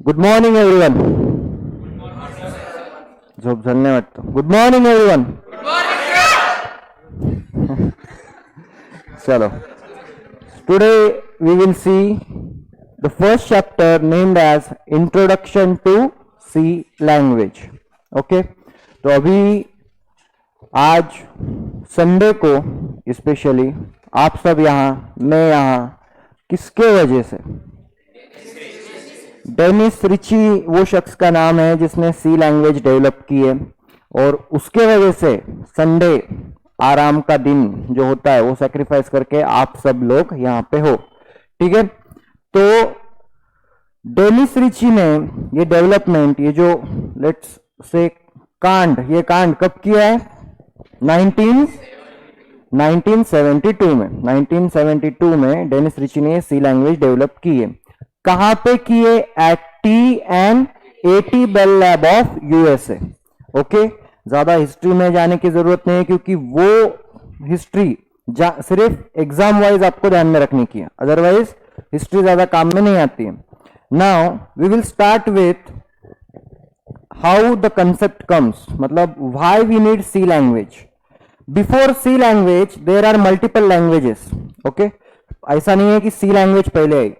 Good morning everyone. झोप झाली वाटतं. Good morning everyone. चलो, today we will see the first chapter named as Introduction to C language. Okay, तो अभी आज संडे को स्पेशली आप सब यहाँ, मैं यहाँ, किसके वजह से? डेनिस रिची वो शख्स का नाम है जिसने सी लैंग्वेज डेवलप की है, और उसके वजह से संडे आराम का दिन जो होता है वो सैक्रिफाइस करके आप सब लोग यहाँ पे हो. ठीक है, तो डेनिस रिची ने ये डेवलपमेंट, ये जो लेट्स से कांड, ये कांड कब किया है? 1972 में डेनिस रिची ने सी लैंग्वेज डेवलप की है. कहां पे किए? At T Bell lab of USA. Okay, ज्यादा हिस्ट्री में जाने की जरूरत नहीं है क्योंकि वो हिस्ट्री सिर्फ एग्जाम वाइज आपको ध्यान में रखने की है, अदरवाइज हिस्ट्री ज्यादा काम में नहीं आती है. Now we will start with how the concept comes, मतलब why we need C language. Before C language there are multiple languages. Okay, ऐसा नहीं है कि सी लैंग्वेज पहले आई.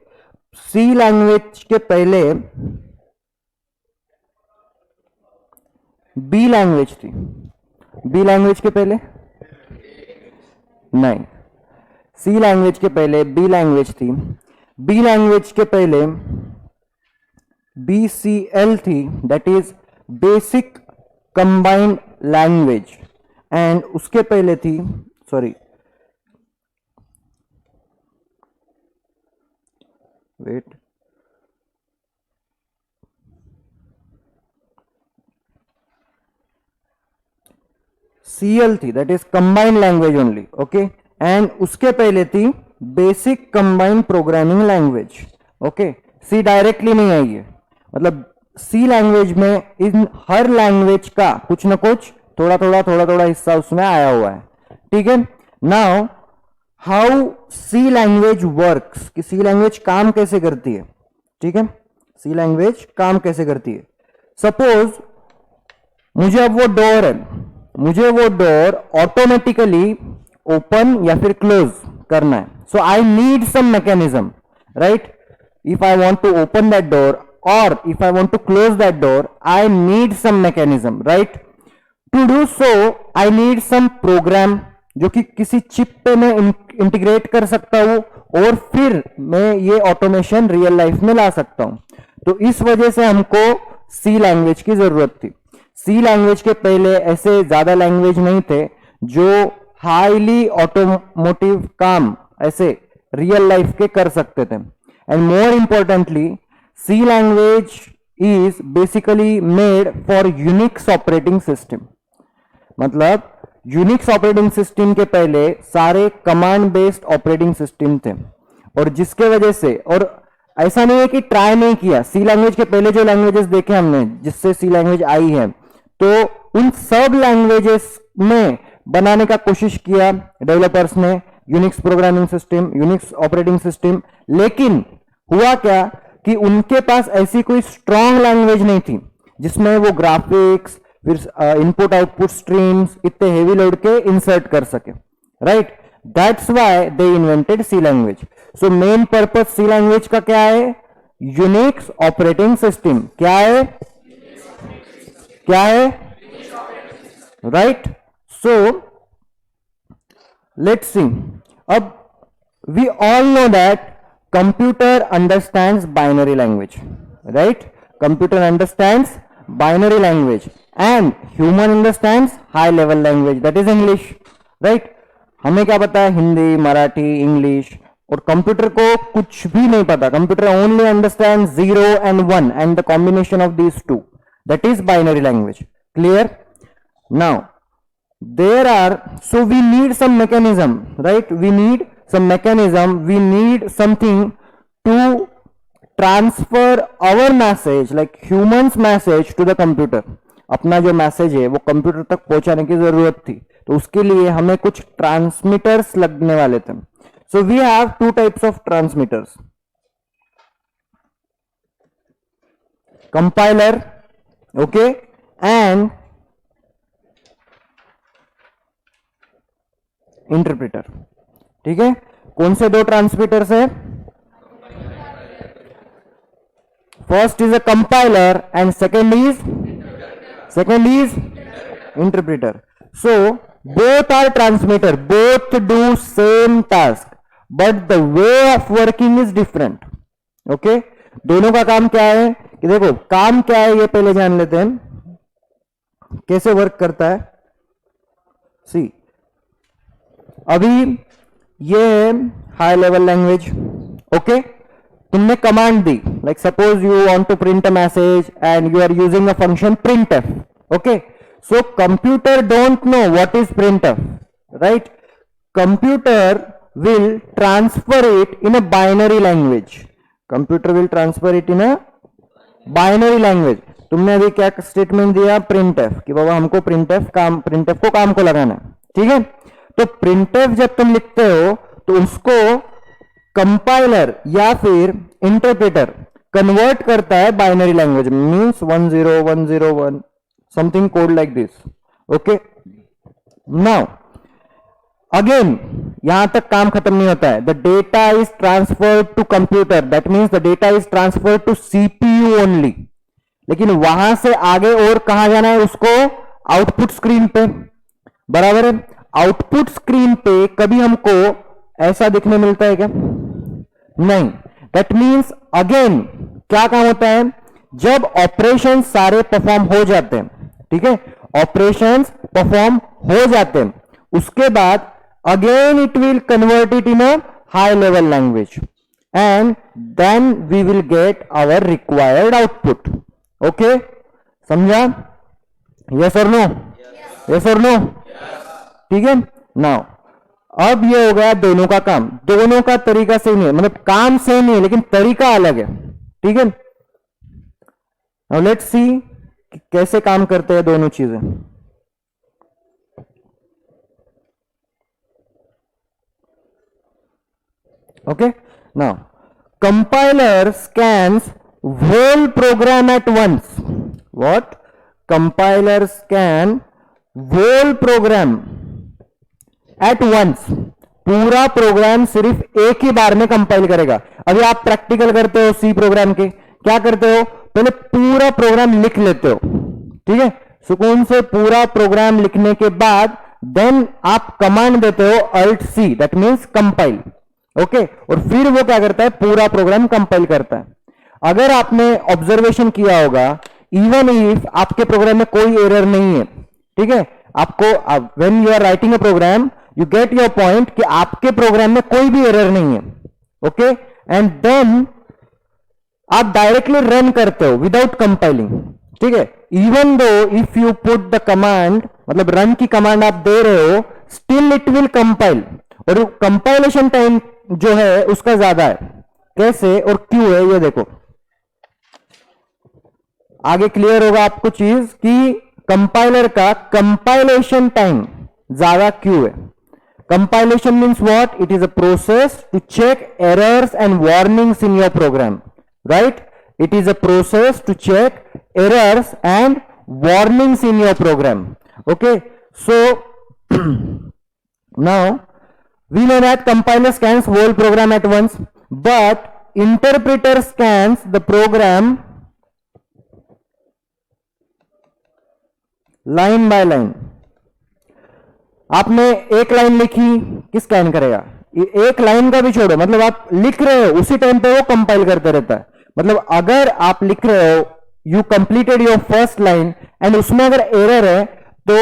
सी लैंग्वेज के पहले बी लैंग्वेज थी. बी लैंग्वेज के पहले नहीं, सी लैंग्वेज के पहले बी लैंग्वेज थी. बी लैंग्वेज के पहले BCL थी, that is basic combined language. And उसके पहले थी, सॉरी वेट, CL थी, that is combined language only. Okay, and उसके पहले थी basic combined programming language. Okay, C directly नहीं आई है, मतलब सी लैंग्वेज में इन हर लैंग्वेज का कुछ ना कुछ थोड़ा हिस्सा उसमें आया हुआ है. ठीक है, now how C language works, कि सी लैंग्वेज काम कैसे करती है. ठीक है, सी लैंग्वेज काम कैसे करती है. सपोज मुझे अब वो डोर है, मुझे वो डोर ऑटोमेटिकली ओपन या फिर क्लोज करना है. So I need some mechanism, right? If I want to open that door और if I want to close that door, I need some mechanism, right? To do so I need some program जो कि किसी chip पे मैं integrate कर सकता हूं और फिर मैं ये ऑटोमेशन रियल लाइफ में ला सकता हूं. तो इस वजह से हमको सी लैंग्वेज की जरूरत थी. सी लैंग्वेज के पहले ऐसे ज्यादा लैंग्वेज नहीं थे जो हाईली ऑटोमोटिव काम ऐसे रियल लाइफ के कर सकते थे. And more importantly, C language is basically made for Unix operating system. मतलब यूनिक्स ऑपरेटिंग सिस्टम के पहले सारे कमांड बेस्ड ऑपरेटिंग सिस्टम थे, और जिसके वजह से, और ऐसा नहीं है कि ट्राई नहीं किया, सी लैंग्वेज के पहले जो लैंग्वेजेस देखे हमने जिससे सी लैंग्वेज आई है, तो उन सब लैंग्वेजेस में बनाने का कोशिश किया डेवलपर्स ने Unix programming system, Unix operating system. लेकिन हुआ क्या कि उनके पास ऐसी कोई स्ट्रॉन्ग लैंग्वेज नहीं थी जिसमें वो ग्राफिक्स, फिर इनपुट आउटपुट स्ट्रीम्स इतने हेवी लोड के इंसर्ट कर सके, right? That's why they invented C language. So main purpose C language का क्या है? Unix operating system. क्या है? क्या है? राइट? So let's see. अब we all know that computer understands binary language, right? Computer understands binary language and human understands high level language, that is English, right? हमें क्या पता है? हिंदी, मराठी, इंग्लिश. और कंप्यूटर को कुछ भी नहीं पता. Computer only understands 0 and 1 and the combination of these two, that is binary language. Clear? Now there are, so we need some mechanism, right? We need some mechanism, we need something to transfer our message, like humans message to the computer. अपना जो message है वो computer तक पहुंचाने की जरूरत थी, तो उसके लिए हमें कुछ ट्रांसमीटर्स लगने वाले थे. So we have two types of transmitters. Compiler, okay, and interpreter. ठीक है, कौन से दो ट्रांसमीटर्स है? First is a compiler and second is interpreter. So both are transmitter, both do same task, but the way of working is different. Okay, दोनों का काम क्या है कि देखो काम क्या है ये पहले जान लेते हैं, कैसे वर्क करता है। सी, अभी ये है हाई लेवल लैंग्वेज। ओके, तुमने कमांड दी, like suppose you want to print a message and you are using a function printf। Okay, so computer don't know what is printf, right? Computer will transfer it in a binary language. Computer will transfer it in a binary language. तुमने अभी क्या statement दिया? printf, कि बाबा हमको printf को काम को लगाना है। ठीक है, तो printf जब तुम लिखते हो तो उसको कंपाइलर या फिर इंटरप्रेटर कन्वर्ट करता है binary language, means 10101 something code like this. Okay, now again यहां तक काम खत्म नहीं होता है। The data is transferred to computer, that means the data is transferred to CPU only. लेकिन वहां से आगे और कहां जाना है उसको? आउटपुट स्क्रीन पे, बराबर है। आउटपुट स्क्रीन पे कभी हमको ऐसा दिखने मिलता है क्या? नहीं। दैट मींस अगेन क्या काम होता है? जब ऑपरेशन सारे परफॉर्म हो जाते हैं, ठीक है, ऑपरेशंस परफॉर्म हो जाते हैं, उसके बाद again it will convert it in a high level language and then we will get our required output. Okay, समझा? यस और नो? यस और नो? ठीक है, नाउ अब ये हो गया दोनों का काम। दोनों का तरीका सेम है, मतलब काम सेम है लेकिन तरीका अलग है। ठीक है, नाउ लेट्स सी कैसे काम करते हैं दोनों चीजें। Okay, now compiler scans whole program at once. What? Compiler scan whole program at once. पूरा प्रोग्राम सिर्फ एक ही बार में कंपाइल करेगा। अभी आप प्रैक्टिकल करते हो सी प्रोग्राम के, क्या करते हो? पहले पूरा प्रोग्राम लिख लेते हो, ठीक है, सुकून से पूरा प्रोग्राम लिखने के बाद देन आप कमांड देते हो alt C, that means compile. Okay, और फिर वो क्या करता है? पूरा प्रोग्राम कंपाइल करता है। अगर आपने ऑब्जर्वेशन किया होगा, इवन इफ आपके प्रोग्राम में कोई एरर नहीं है, ठीक है, आपको when you are writing a program you get your point कि आपके प्रोग्राम में कोई भी एरर नहीं है। ओके, एंड देन आप डायरेक्टली रन करते हो विदाउट कंपाइलिंग। ठीक है, even though if you put the command, मतलब रन की कमांड आप दे रहे हो, स्टिल इट विल कंपाइल, और कंपाइलेशन टाइम जो है उसका ज्यादा है। कैसे और क्यों है ये देखो, आगे क्लियर होगा आपको चीज कि कंपाइलर का कंपाइलेशन टाइम ज्यादा क्यों है। Compilation means what? It is a process to check errors and warnings in your program, right? It is a process to check errors and warnings in your program. Okay, so now we know that compiler scans whole program at once, but interpreter scans the program line by line. आपने एक line लिखी, किस scan करेगा? एक line का भी छोड़ो, मतलब आप लिख रहे हो उसी टाइम पे वो कंपाइल करते रहता है। मतलब अगर आप लिख रहे हो, you completed your first line and उसमें अगर एरर है तो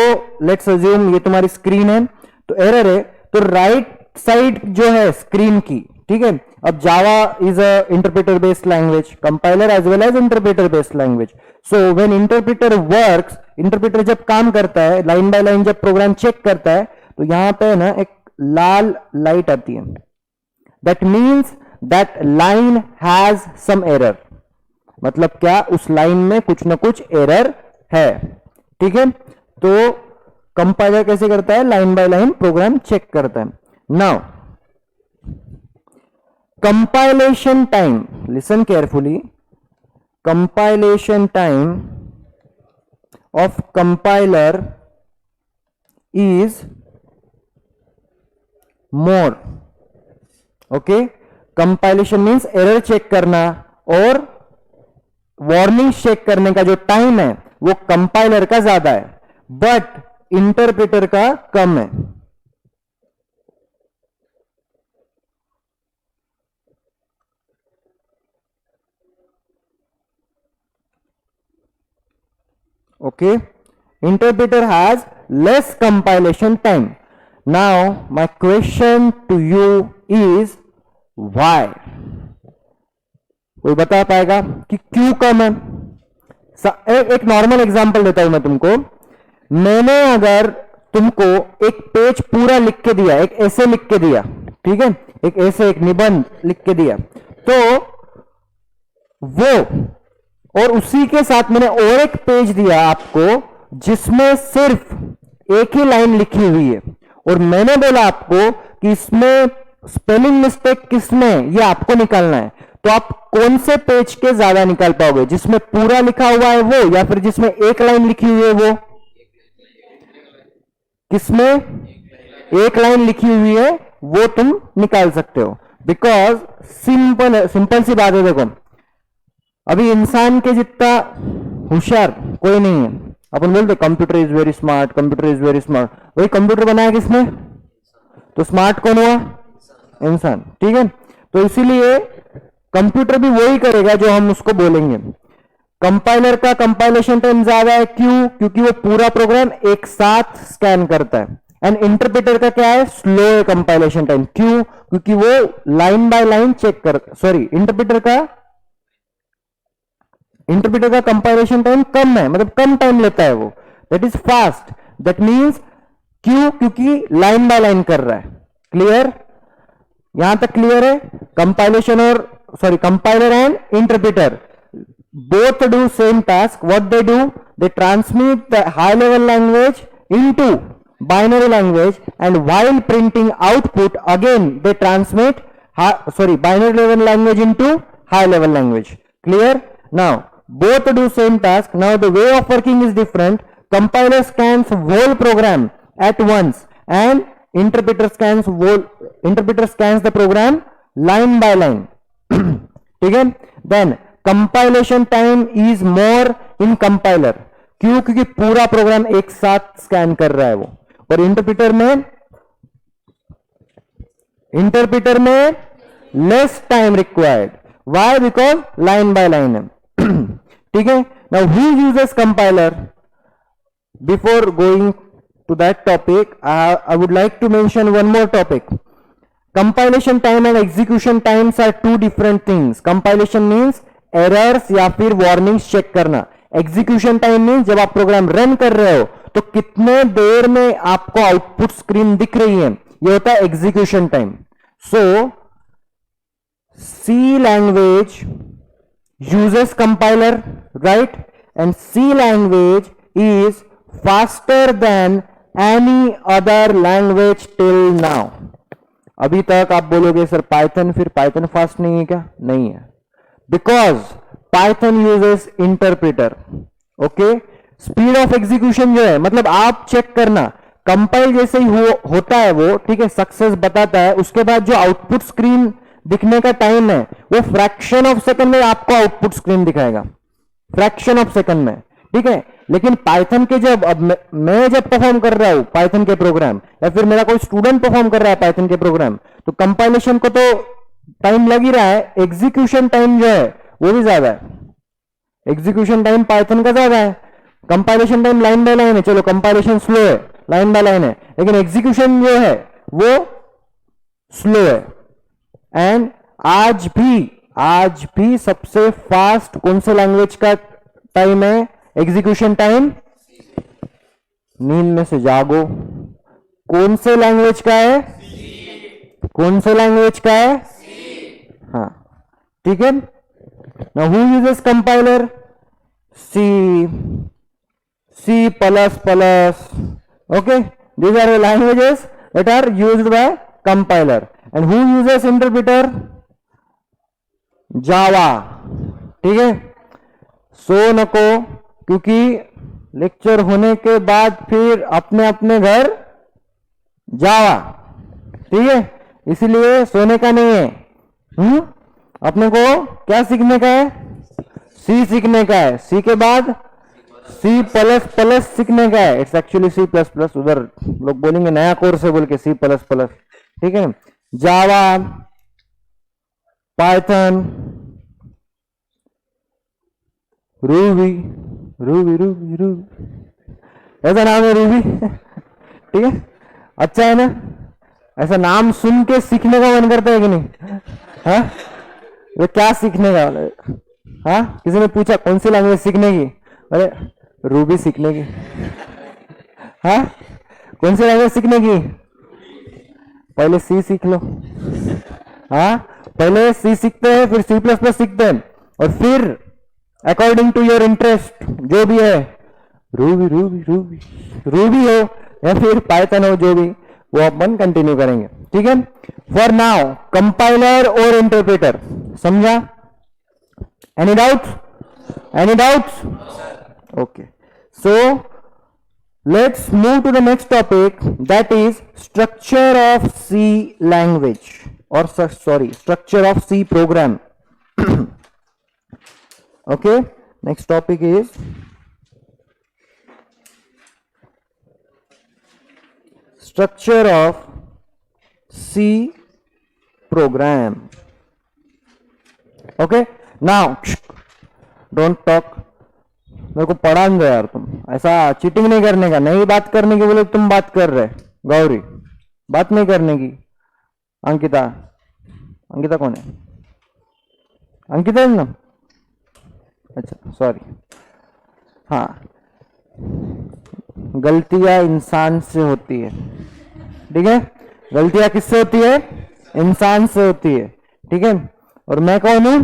लेट्स अज्यूम ये तुम्हारी स्क्रीन है, तो एरर है तो राइट साइड जो है स्क्रीन की, ठीक है। अब Java is a interpreter based language, compiler as well as interpreter based language. So when interpreter works, interpreter जब काम करता है, लाइन बाय लाइन जब प्रोग्राम चेक करता है, तो यहां पे ना एक लाल लाइट आती है, that means that line has some error. मतलब क्या? उस लाइन में कुछ ना कुछ एरर है, ठीक है। तो कंपाइलर कैसे करता है? Line by line program check करता है। Now, compilation time, listen carefully. compilation time of compiler is more. Okay, compilation means error check करना और वार्निंग चेक करने का जो टाइम है वो कंपाइलर का ज्यादा है, बट इंटरप्रेटर का कम है. Okay, interpreter has less compilation time. Now my question to you is why? कोई बता पाएगा कि क्यों कम है? एक नॉर्मल एग्जांपल देता हूं मैं तुमको. मैंने अगर तुमको एक पेज पूरा लिख के दिया, एक ऐसे लिख के दिया, ठीक है, एक ऐसे एक निबंध लिख के दिया, तो वो और उसी के साथ मैंने और एक पेज दिया आपको जिसमें सिर्फ एक ही लाइन लिखी हुई है, और मैंने बोला आपको कि इसमें स्पेलिंग मिस्टेक किसमें ये आपको निकालना है, तो आप कौन से पेज के ज्यादा निकाल पाओगे, जिसमें पूरा लिखा हुआ है वो, या फिर जिसमें एक लाइन लिखी हुई है वो? किसमें एक लाइन लिखी हुई है वो तुम निकाल सकते हो, बिकॉज सिंपल सी बात है. देखो, अभी इंसान के जितना होशियार कोई नहीं है. अपन बोलते computer is very smart, computer is very smart. वही कंप्यूटर बनाया किसने? तो स्मार्ट कौन हुआ? इंसान. ठीक है, तो इसीलिए कंप्यूटर भी वही करेगा जो हम उसको बोलेंगे. कंपाइलर का कंपाइलेशन टाइम ज्यादा है. क्यों? क्योंकि वो पूरा प्रोग्राम एक साथ स्कैन करता है. एंड इंटरप्रेटर का क्या है? स्लो है कंपाइलेशन टाइम. क्यों? क्योंकि वो लाइन बाय लाइन चेक कर, सॉरी, इंटरप्रेटर का कंपाइलेशन टाइम कम है, मतलब कम टाइम लेता है वो. That is fast. That means क्यों? क्योंकि लाइन बाय लाइन कर रहा है. क्लियर? यहां तक क्लियर है? कंपाइलेशन और compiler and interpreter both do same task. What they do? They transmit the high level language into binary language, and while printing output again they transmit binary level language into high level language. Clear? Now both do same task. Now the way of working is different. Compiler scans whole program at once and interpreter scans the program line by line. ठीक है? Then compilation time is more in compiler. क्यों? क्योंकि पूरा programme एक साथ scan कर रहा है वो. और इंटरप्रेटर में less time required. Why? Because line by line है. ठीक है. Now who uses compiler? Before going to that topic I would like to mention one more topic. Compilation time and execution times are two different things. Compilation means errors या फिर warnings check करना. Execution time means जब आप program run कर रहे हो तो कितने देर में आपको आउटपुट स्क्रीन दिख रही है, ये होता है execution time. So C language uses compiler, right? And C language is faster than any other language till now. अभी तक आप बोलोगे सर पाइथन, फिर पाइथन फास्ट नहीं है क्या? नहीं है, because Python uses interpreter. Okay, speed of execution जो है, मतलब आप चेक करना, कंपाइल जैसे ही होता है वो, ठीक है, सक्सेस बताता है, उसके बाद जो आउटपुट स्क्रीन दिखने का टाइम है वो फ्रैक्शन ऑफ सेकंड में आपको आउटपुट स्क्रीन दिखाएगा. फ्रैक्शन ऑफ सेकंड में. ठीक है, लेकिन पाइथन के मैं जब परफॉर्म कर रहा हूं पाइथन के प्रोग्राम, या फिर मेरा कोई स्टूडेंट परफॉर्म कर रहा है पाइथन के प्रोग्राम, तो कंपाइलेशन को तो टाइम लग ही रहा है, एग्जीक्यूशन टाइम जो है वो भी ज्यादा है. एग्जीक्यूशन टाइम पाइथन का ज्यादा है. Compilation time line by line है, चलो कंपाइलेशन स्लो है, लाइन बाय लाइन है, लेकिन एग्जीक्यूशन जो है वो स्लो है. एंड आज भी सबसे फास्ट कौन से लैंग्वेज का टाइम है? Execution time. नींद में से जागो. कौन से लैंग्वेज का है? कौन से लैंग्वेज का है? हाँ, ठीक है. Now who uses compiler? C++. Okay, these are the languages that are used by compiler. And who uses interpreter? Java. ठीक है. सो नको, क्योंकि लेक्चर होने के बाद फिर अपने अपने घर जावा, ठीक है, इसलिए सोने का नहीं है। अपने को क्या सीखने का है? सी सीखने का है। सी के बाद सी प्लस प्लस सीखने का है। It's actually C plus plus, उधर लोग बोलेंगे नया कोर्स है बोल के, सी प्लस प्लस, ठीक है ना। Java, Python, Ruby, Ruby Ruby Ruby, ऐसा नाम है रूबी, ठीक है, अच्छा है ना। ऐसा नाम सुन के सीखने का मन करता है कि नहीं? हाँ, वो क्या सीखने का? हाँ, किसी ने पूछा कौन सी लैंग्वेज सीखने की? अरे रूबी सीखने की। हाँ, कौन सी लैंग्वेज सीखने की? पहले सी सीख लो। हाँ, पहले सी सीखते हैं, फिर सी प्लस प्लस सीखते हैं, और फिर अकॉर्डिंग टू योर इंटरेस्ट जो भी है, रूबी रूबी रूबी रूबी हो या फिर पाइथन हो, जो भी, वो अपन कंटिन्यू करेंगे, ठीक है। फॉर नाउ कंपाइलर और इंटरप्रेटर, समझा? Any doubt? Any doubts? Okay, so let's move to the next topic, that is structure of C language, or sorry, structure of C program. Okay, next topic is structure of C program. Okay, now don't talk. मेरे को पढ़ान दो यार, तुम ऐसा cheating नहीं करने का, नहीं बात करने की बोले तुम बात कर रहे। गौरी, बात नहीं करने की। अंकिता, अंकिता कौन है? अंकिता है ना? अच्छा सॉरी। हाँ, गलतियां इंसान से होती है, ठीक है, गलतियां किससे होती है? इंसान से होती है, ठीक है, और मैं कौन हूं?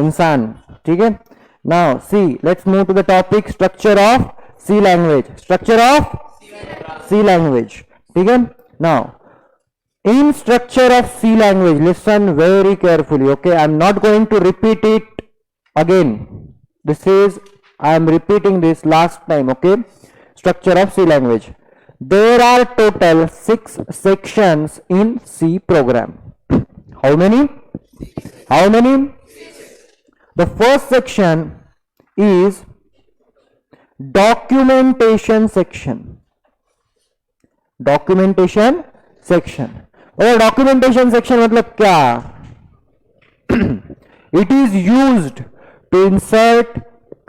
इंसान, ठीक है। Now see, let's move to the topic structure of C language. Structure of C language. ठीक है? Now, in structure of C language, listen very carefully. Okay, I'm not going to repeat it again. This is, I am repeating this last time. Okay, structure of C language. There are total 6 sections in C program. How many? How many? The first section is documentation section. Documentation section. और documentation section मतलब क्या? It is used to insert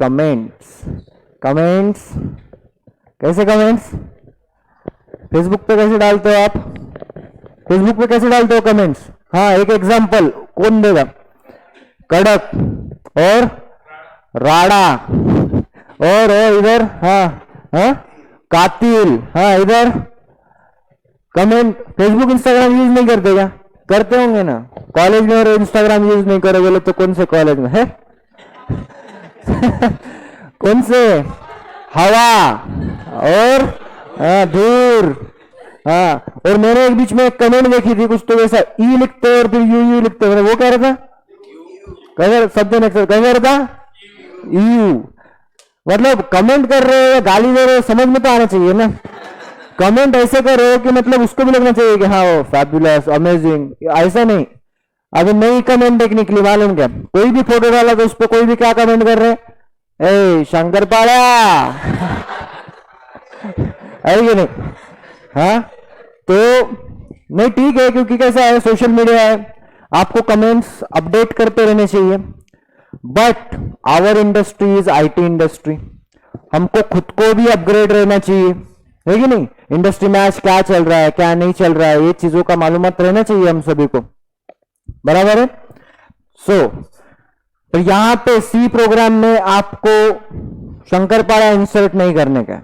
comments. Comments, कैसे comments? Facebook पे कैसे डालते हो आप? Facebook पे कैसे डालते हो कमेंट्स? हाँ, एक एग्जांपल कौन देगा? कड़क और राड़ा, और इधर हाँ हाँ कातिल, हाँ इधर कमेंट। फेसबुक इंस्टाग्राम यूज नहीं करते क्या? करते होंगे ना, कॉलेज में, और इंस्टाग्राम यूज नहीं करोगे बोले तो कौन से कॉलेज में है? कौन से? हवा और दूर। हाँ, और मैंने एक बीच में एक कमेंट देखी थी, कुछ तो वैसा ई लिखते और फिर यू लिखते, मैंने वो कह रहा था, कह रहा था यू, मतलब कमेंट कर रहे हो, गाली दे रहे हो, समझ में तो आना चाहिए ना। कमेंट ऐसे कर रहे हो कि मतलब उसको भी लगना चाहिए कि हाँ वो फैबुलस, अमेजिंग, ऐसा नहीं। अभी नई कमेंट एक निकली, मालूम क्या? कोई भी फोटो डाला तो उस पर कोई भी क्या कमेंट कर रहे? ए शंकर पाड़ा, है कि नहीं? हाँ, तो नहीं, ठीक है, क्योंकि कैसा है, सोशल मीडिया है, आपको कमेंट्स अपडेट करते रहने चाहिए। But our industry is IT industry, हमको खुद को भी अपग्रेड रहना चाहिए, है कि नहीं? इंडस्ट्री में आज क्या चल रहा है, क्या नहीं चल रहा है, ये चीजों का मालूमात रहना चाहिए हम सभी को, बराबर है। सो तो यहां पे सी प्रोग्राम में आपको शंकरपाड़ा इंसर्ट नहीं करने का,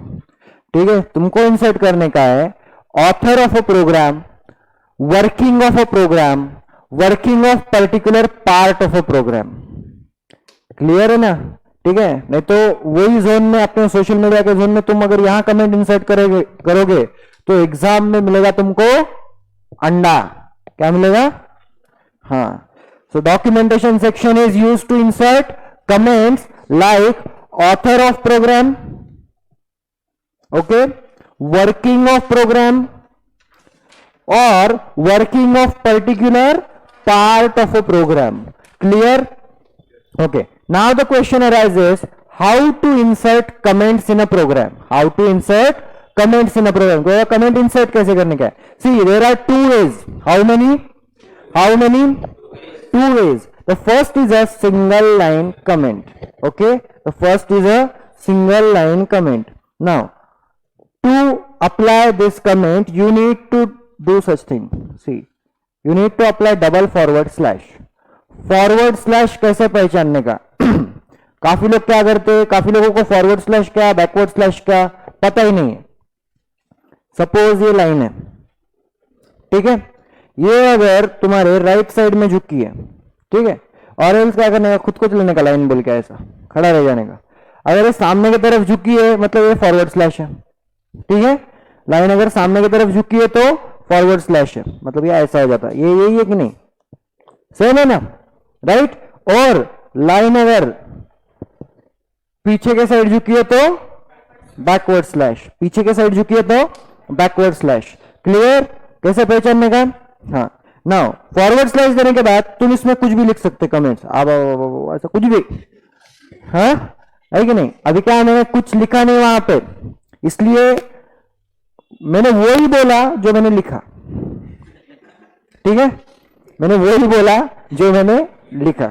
ठीक है, तुमको इंसर्ट करने का है author of a program, working of a program, working of particular part of a program. Clear है ना? ठीक है, नहीं तो वही जोन में, अपने सोशल मीडिया के जोन में तुम अगर यहां कमेंट इंसर्ट करोगे तो एग्जाम में मिलेगा तुमको अंडा। क्या मिलेगा? हाँ, so documentation section is used to insert comments like author of program, okay, working of program, or working of particular part of a program. Clear? Okay, now the question arises, how to insert comments in a program? How to insert comments in a program? comment insert कैसे करने का है? See, there are two ways. How many? Two ways. The first is a single line comment. Okay, the first is a single line comment. Now, to apply this comment, you need to do such thing. See, you need to apply double forward slash. Forward slash कैसे पहचानने का? काफी लोग क्या करते हैं, काफी लोगों को फॉरवर्ड स्लैश क्या बैकवर्ड स्लैश क्या पता ही नहीं है. सपोज ये लाइन है, ठीक है, ये अगर तुम्हारे राइट साइड में झुकी है, ठीक है, और एल्स क्या करने का, खुद को लेने का लाइन बोल के ऐसा खड़ा रह जाने का. अगर ये सामने की तरफ झुकी है मतलब ये फॉरवर्ड स्लैश है. ठीक है, लाइन अगर सामने की तरफ झुकी है तो फॉरवर्ड स्लैश है, मतलब ये ऐसा हो जाता है. ये यही है कि नहीं? सेम है ना, राइट? और लाइन अगर पीछे के साइड झुकी है तो बैकवर्ड स्लैश, पीछे के साइड झुकी है तो बैकवर्ड स्लैश. क्लियर? कैसे पहचानने का? हाँ, नाउ फॉरवर्ड स्लैश देने के बाद तुम इसमें कुछ भी लिख सकते कमेंट्स, अब ऐसा कुछ भी, हाँ है कि नहीं? अभी क्या मैंने कुछ लिखा नहीं वहां पे, इसलिए मैंने वो ही बोला जो मैंने लिखा. ठीक है, मैंने वो ही बोला जो मैंने लिखा.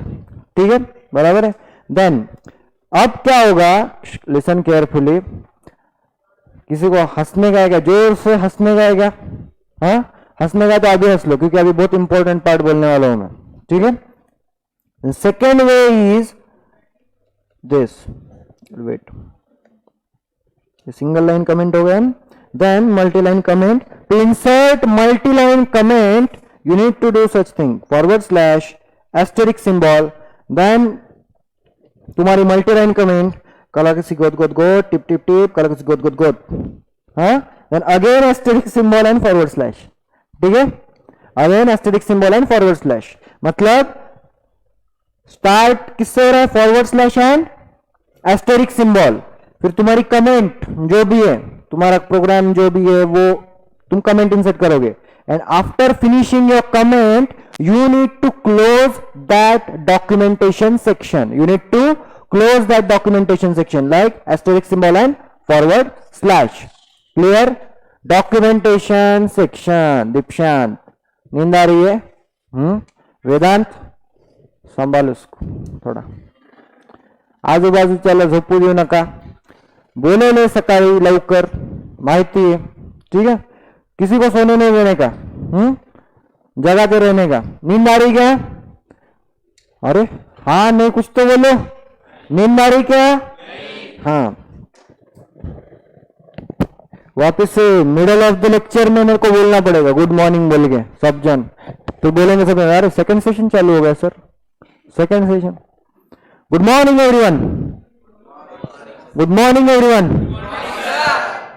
ठीक है, बराबर है. देन अब क्या होगा, लिसन केयरफुली. किसी को हंसने का है क्या? जोर से हंसने का है क्या? हाँ, हंसने का तो अभी हंस लो, क्योंकि अभी बहुत इंपॉर्टेंट पार्ट बोलने वाला हूं मैं. ठीक है, second way is this. Wait, single line comment हो गया. Then multi line comment. To insert multi line comment you need to do such thing, forward slash asterisk symbol, then तुम्हारी मल्टी लाइन कमेंट कला किसी गोद गोद गोद tip tip tip कला किसी गोद गोद गोद, हाँ, then again asterisk symbol and forward slash. ठीक है, again asterisk symbol and forward slash. मतलब स्टार्ट किससे हो रहा है? Forward slash and asterisk symbol. फिर तुम्हारी कमेंट जो भी है, तुम्हारा प्रोग्राम जो भी है, वो तुम कमेंट इंसर्ट करोगे. And after finishing your comment, you need to close that documentation section. You need to close that documentation section like asterisk symbol and forward slash. Clear? Documentation section. दीपशांत, नींद आ रही है? वेदांत, संभाल उसको थोड़ा. आजूबाजूच्याला झोपू देऊ नका. बोलवले सकाळी लवकर, माहिती आहे. ठीक है, किसी को सोने नहीं देने का, जगाते रहने का. नींद आ रही क्या? अरे हाँ, नहीं कुछ तो बोलो. नींद आ रही क्या? हाँ. वापस से मिडल ऑफ द लेक्चर में मेरे को बोलना पड़ेगा गुड मॉर्निंग बोल के सब जन. तो बोलेंगे सब, अरे सेकंड सेशन चालू हो गया sir, second session. Good morning everyone. Good morning everyone.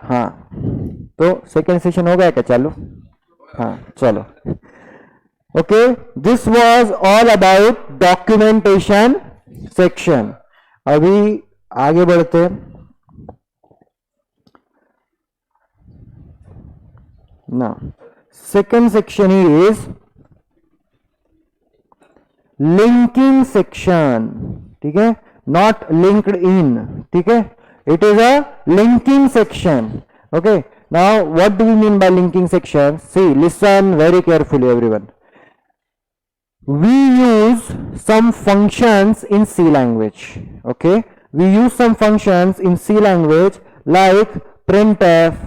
हाँ, तो सेकेंड सेशन हो गया क्या चालू? हाँ, चलो. Okay, this was all about documentation section. अभी आगे बढ़ते. ना second section is linking section. ठीक है, नॉट लिंक्ड इन. ठीक है, it is a linking section. Okay, now what do we mean by linking section? See, listen very carefully everyone. We use some functions in C language. Okay, we use some functions in C language like printf,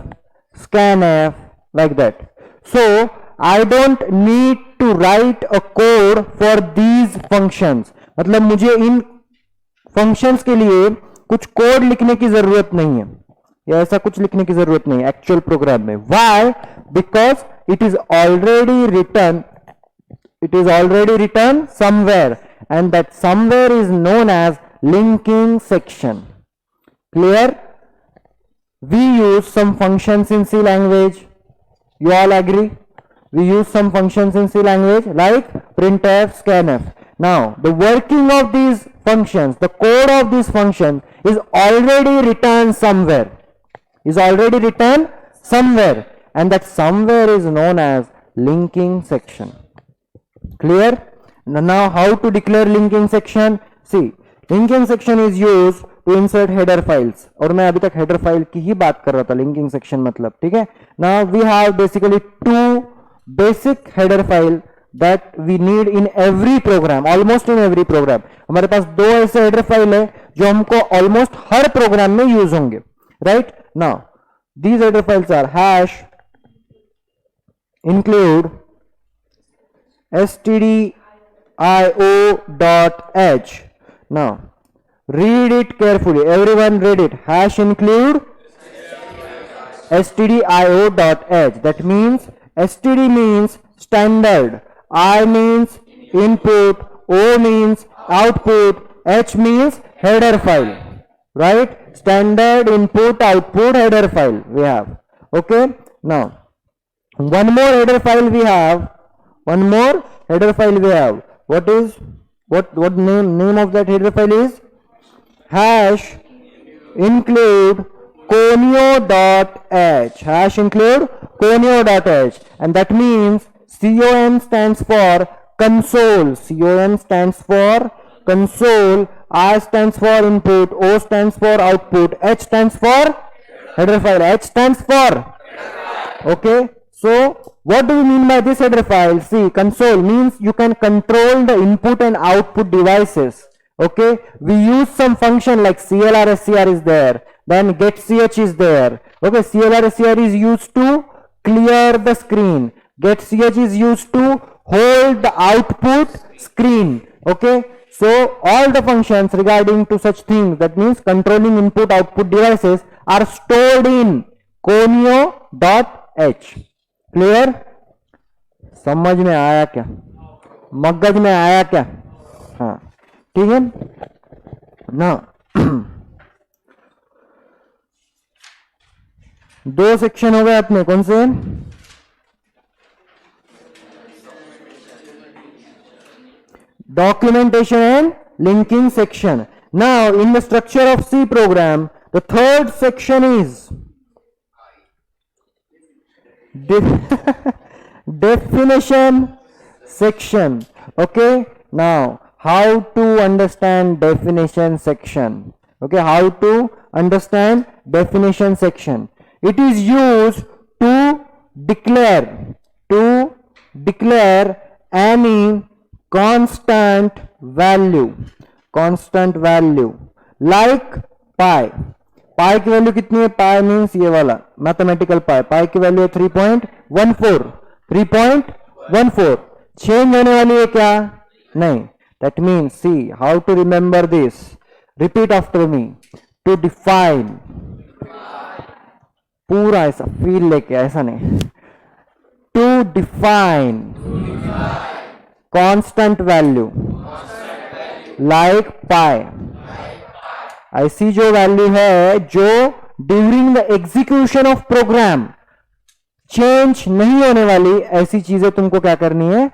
scanf, like that. So I don't need to write a code for these functions. मतलब मुझे इन functions के लिए कुछ code लिखने की जरूरत नहीं है, या ऐसा कुछ लिखने की जरूरत नहीं एक्चुअल प्रोग्राम में. Why? Because it is already written somewhere, and that somewhere is known as linking section. Clear? We use some functions in C language. You all agree? We use some functions in C language like printf, scanf. Now, the working of these functions, the code of these functions is already written somewhere. And that somewhere is known as linking section. Clear? Now, how to declare linking section? See, linking section is used to insert header files. और मैं अभी तक header file की ही बात कर रहा था, linking section मतलब, ठीक है? Now, we have basically two basic header file that we need in every program, almost in every program. हमारे पास दो ऐसे header file है जो हमको almost हर program में use होंगे, right? Now, these header files are hash include stdio.h. Now, read it carefully. Everyone read it. Hash include stdio.h. That means std means standard, I means input, o means output, h means header file, right? Standard input output header file we have. Okay, now one more header file we have. What is what name of that header file is? Hash include conio.h. And that means con stands for console. I stands for input, o stands for output, h stands for header file. Okay, so what do we mean by this header file? See, console means you can control the input and output devices. Okay, we use some function like clr scr is there, then getch is there. Okay, clr scr is used to clear the screen, getch is used to hold the output screen. Okay, so all the functions regarding to such things, that means controlling input output devices, are stored in conio.h. Clear? समझ में आया क्या? मगज में आया क्या? हाँ, ठीक है ना. दो सेक्शन हो गए अपने, कौन से? Documentation and linking section. Now, in the structure of C program, the third section is definition section. Okay, now how to understand definition section? Okay, how to understand definition section? It is used to declare any constant value like pi. पाई की value कितनी है? पाई means ये वाला mathematical पाई की value है 3.14. Change होने वाली है क्या? नहीं. That means see how to remember this. Repeat after me. To define, पूरा ऐसा फील लेके, ऐसा नहीं. To define constant value like pi. ऐसी जो वैल्यू है जो during the execution of program change नहीं होने वाली, ऐसी चीजें तुमको क्या करनी है?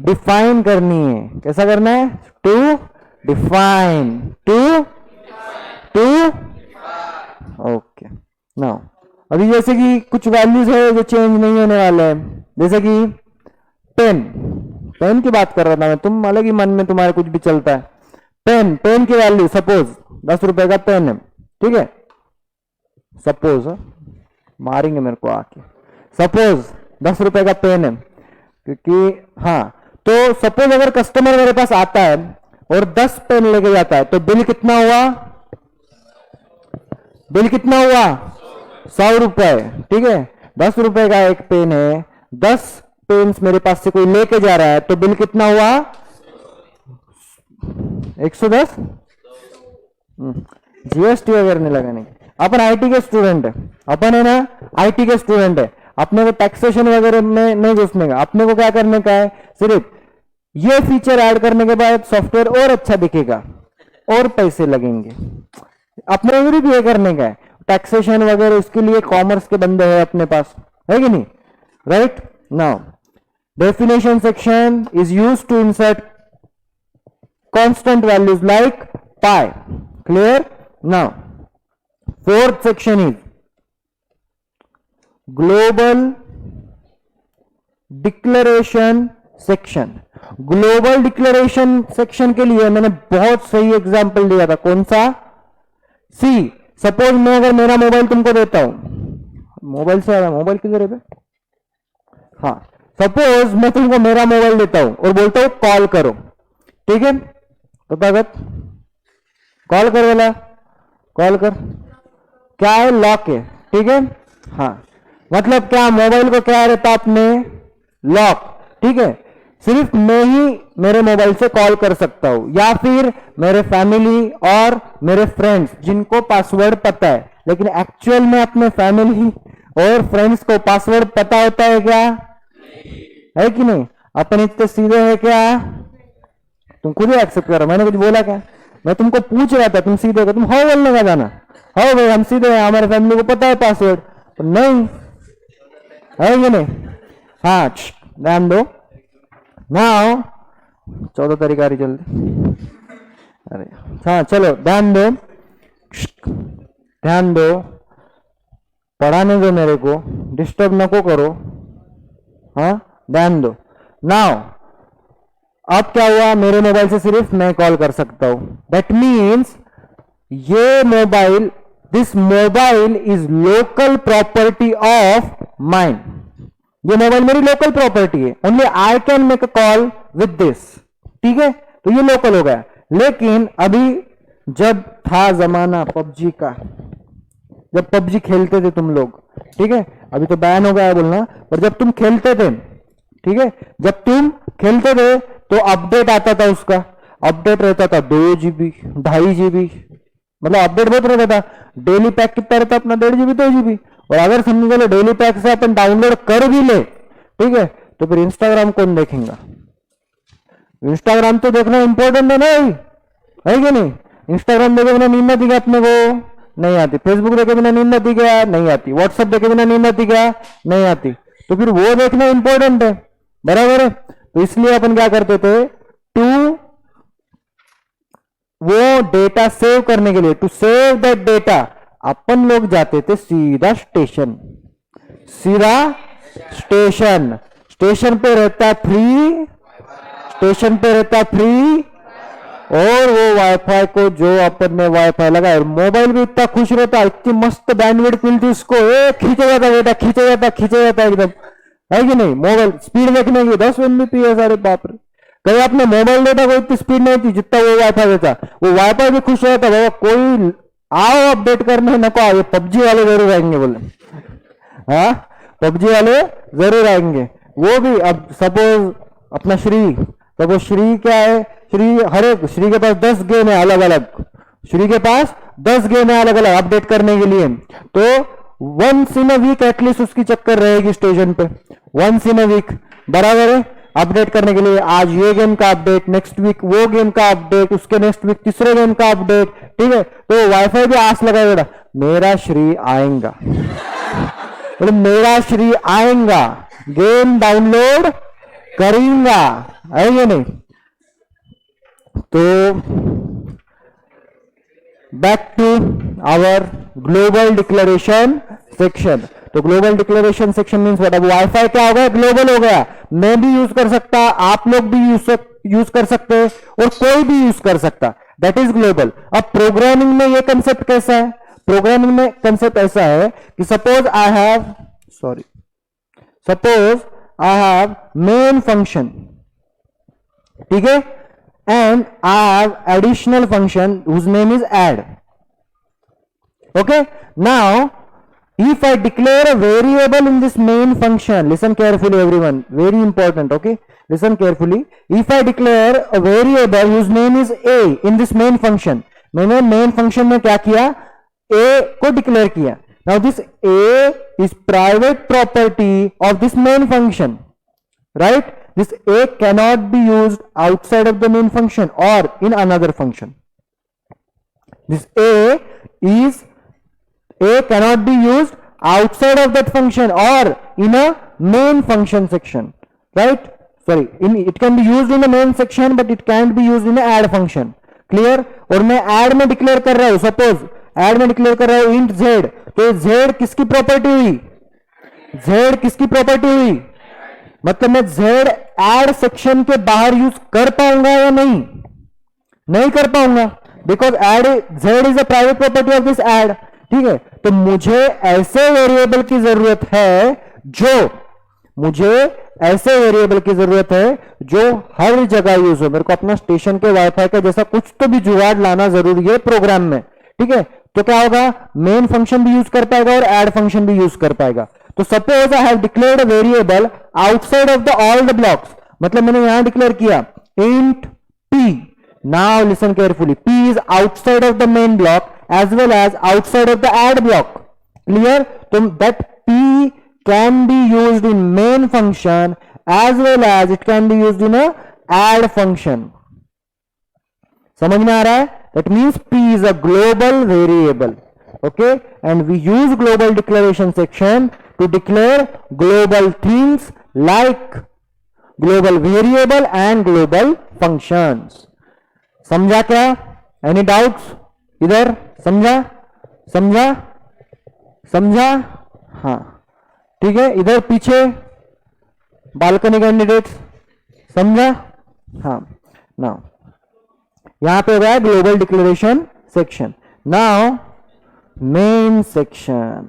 डिफाइन करनी है. कैसा करना है? To define. ओके. नाउ अभी जैसे कि कुछ वैल्यूज है जो चेंज नहीं होने वाले हैं, जैसे कि पेन की बात कर रहा था मैं, तुम अलग ही मन में तुम्हारे कुछ भी चलता है. पेन की वैल्यू सपोज 10 रुपए का पेन है, ठीक है? सपोज मारेंगे मेरे को आके. सपोज 10 रुपए का पेन है, क्योंकि हाँ, तो सपोज अगर कस्टमर मेरे पास आता है और 10 पेन लेके जाता है, तो बिल कितना हुआ? 100 रुपए. ठीक है, 10 रुपए का एक पेन है, 10 पेन्स मेरे पास से कोई लेके जा रहा है, तो बिल कितना हुआ? 110. जीएसटी वगैरह नहीं लगाने. अपन आईटी के स्टूडेंट है, अपन है ना आईटी के स्टूडेंट है, अपने को टैक्सेशन वगैरह में नहीं घुसने का. अपने को क्या करने का है? सिर्फ ये फीचर ऐड करने के बाद सॉफ्टवेयर और अच्छा दिखेगा और पैसे लगेंगे. अपने को भी ये करने का है. टैक्सेशन वगैरह उसके लिए कॉमर्स के बंदे हैं अपने पास, है कि नहीं? Right. Now Definition section is used to insert constant values like pi. Clear? Now, fourth section is global declaration section. Global declaration section के लिए मैंने बहुत सही एग्जांपल दिया था. कौन सा? सी, सपोज मैं अगर मेरा मोबाइल तुमको देता हूं, मोबाइल से आया, मोबाइल किधर है? हाँ, सपोज मैं तुमको मेरा मोबाइल देता हूं और बोलता हूं कॉल करो. ठीक है, तो ताकत कॉल कर वाला, कॉल कर. क्या है? लॉक है. ठीक है, हाँ, मतलब क्या, मोबाइल को क्या रहता अपने लॉक. ठीक है, सिर्फ मैं ही मेरे मोबाइल से कॉल कर सकता हूं, या फिर मेरे फैमिली और मेरे फ्रेंड्स जिनको पासवर्ड पता है. लेकिन एक्चुअल में अपने फैमिली और फ्रेंड्स को पासवर्ड पता होता है क्या? है कि नहीं? अपन इतने सीधे है क्या? तुम खुद ही एक्सेप्ट करो. मैंने कुछ बोला क्या? मैं तुमको पूछ रहा था, तुम सीधे हो, तुम हो बोलने का जाना. हो भाई, हम सीधे हैं, हमारे फैमिली को पता है पासवर्ड. तो नहीं है कि नहीं? हाँ, ध्यान दो. नाउ 14 तारीख आ रही जल्दी. अरे हाँ, चलो ध्यान दो, ध्यान दो. पढ़ाने दो मेरे को, डिस्टर्ब नको करो. हाँ, ध्यान दो. नाउ अब क्या हुआ? मेरे मोबाइल से सिर्फ मैं कॉल कर सकता हूं. दैट मीन्स ये mobile, this mobile is local property of mind. ये मोबाइल मेरी लोकल प्रॉपर्टी है. Only I can make a call with this. ठीक है, तो ये लोकल हो गया. लेकिन अभी जब था जमाना पबजी का, जब पबजी खेलते थे तुम लोग, ठीक है, अभी तो बैन हो गया है बोलना, पर जब तुम खेलते थे, ठीक है, जब तुम खेलते थे तो अपडेट आता था. उसका अपडेट रहता था 2 GB, 2.5 GB, मतलब अपडेट बहुत रहता था. डेली पैक कितना रहता अपना? 1.5 GB, 2 GB. और अगर समझ लो डेली पैक से अपन डाउनलोड कर भी ले, ठीक है, तो फिर इंस्टाग्राम कौन देखेगा? इंस्टाग्राम तो देखना इंपॉर्टेंट है नहीं, है कि नहीं? इंस्टाग्राम देखे बिना नींद आती क्या अपने को? नहीं आती. फेसबुक देखे बिना नींद आती क्या? नहीं आती. व्हाट्सएप देखे बिना नींद आती क्या? नहीं आती. तो फिर वो देखना इंपॉर्टेंट है, बराबर है. तो इसलिए अपन क्या करते थे, टू वो डेटा सेव करने के लिए, टू सेव दैट डेटा, अपन लोग जाते थे सीधा स्टेशन. सीधा स्टेशन. स्टेशन पे रहता फ्री, स्टेशन पे रहता फ्री. और वो वाईफाई को जो अपन ने वाईफाई लगाया, मोबाइल भी इतना खुश रहता, इतनी मस्त बैंडविड्थ मिलती उसको, खींचा जाता बेटा, खींचा जाता, खींचा जाता एकदम, है कि नहीं? मोबाइल स्पीड देखने की 10 Mbps. अरे बाप रे, कहीं आपने मोबाइल देता कोई इतनी स्पीड नहीं थी जितना वो वाईफाई देता. वो वाईफाई भी खुश रहता, बाबा कोई आओ अपडेट करने, नको आओ, ये पबजी वाले जरूर आएंगे बोले. हाँ, पबजी वाले जरूर आएंगे. वो भी अब सपोज अपना सपोज श्री क्या है? श्री के पास 10 गेम है अलग अलग. श्री के पास 10 गेम है अलग अलग अपडेट करने के लिए. तो once in a week at least उसकी चक्कर रहेगी स्टेशन पे. वंस इन अ वीक, बराबर है, अपडेट करने के लिए. आज ये गेम का अपडेट, नेक्स्ट वीक वो गेम का अपडेट, उसके नेक्स्ट वीक तीसरे गेम का अपडेट. ठीक है, तो वाईफाई भी आस लगाएगा, मेरा श्री आएगा, मतलब मेरा श्री आएगा, गेम डाउनलोड करेगा, है ये नहीं? तो back to our global declaration section. तो global declaration section means what? अब वाईफाई क्या हो गया? ग्लोबल हो गया. मैं भी यूज कर सकता, आप लोग भी यूज कर सकते, और कोई भी यूज कर सकता. That is global. अब प्रोग्रामिंग में ये कंसेप्ट कैसा है? प्रोग्रामिंग में कंसेप्ट ऐसा है कि suppose I have main function, ठीक है, and I have additional function whose name is add. Okay, now if I declare a variable in this main function, listen carefully everyone, very important. Okay, listen carefully. If I declare a variable whose name is a in this main function, मैंने main function में क्या किया? a को declare किया. Now this a is private property of this main function, right? This a cannot be used outside of the main function or in another function. This a cannot be used outside of that function or in a main function section, right? Sorry, it can be used in the main section but it can't be used in the add function. Clear? और मैं add में declare कर रहा हूं, suppose add में declare कर रहा हूं int z, तो z किसकी प्रॉपर्टी हुई? z किसकी प्रॉपर्टी हुई? मतलब मैं z add सेक्शन के बाहर यूज कर पाऊंगा या नहीं? नहीं कर पाऊंगा, because add z is a private property of this add. ठीक है, तो मुझे ऐसे वेरिएबल की जरूरत है जो हर जगह यूज हो. मेरे को अपना स्टेशन के वाईफाई का जैसा कुछ तो भी जुगाड़ लाना जरूरी है प्रोग्राम में. ठीक है, तो क्या होगा? मेन फंक्शन भी यूज कर पाएगा और ऐड फंक्शन भी यूज कर पाएगा. तो suppose I have declared a variable outside of the all the blocks. मतलब मैंने यहां डिक्लेयर किया int p. Now listen carefully, p is outside of the main block as well as outside of the add block. Clear? So that p can be used in main function as well as it can be used in a add function. समझ में आ रहा है? That means p is a global variable. Okay, and we use global declaration section to declare global things like global variable and global functions. समझा क्या? Any doubts? इधर समझा? हाँ, ठीक है. इधर पीछे बालकनी कैंडिडेट समझा? हाँ. नाउ यहां पे हो गया global declaration section. Now main section.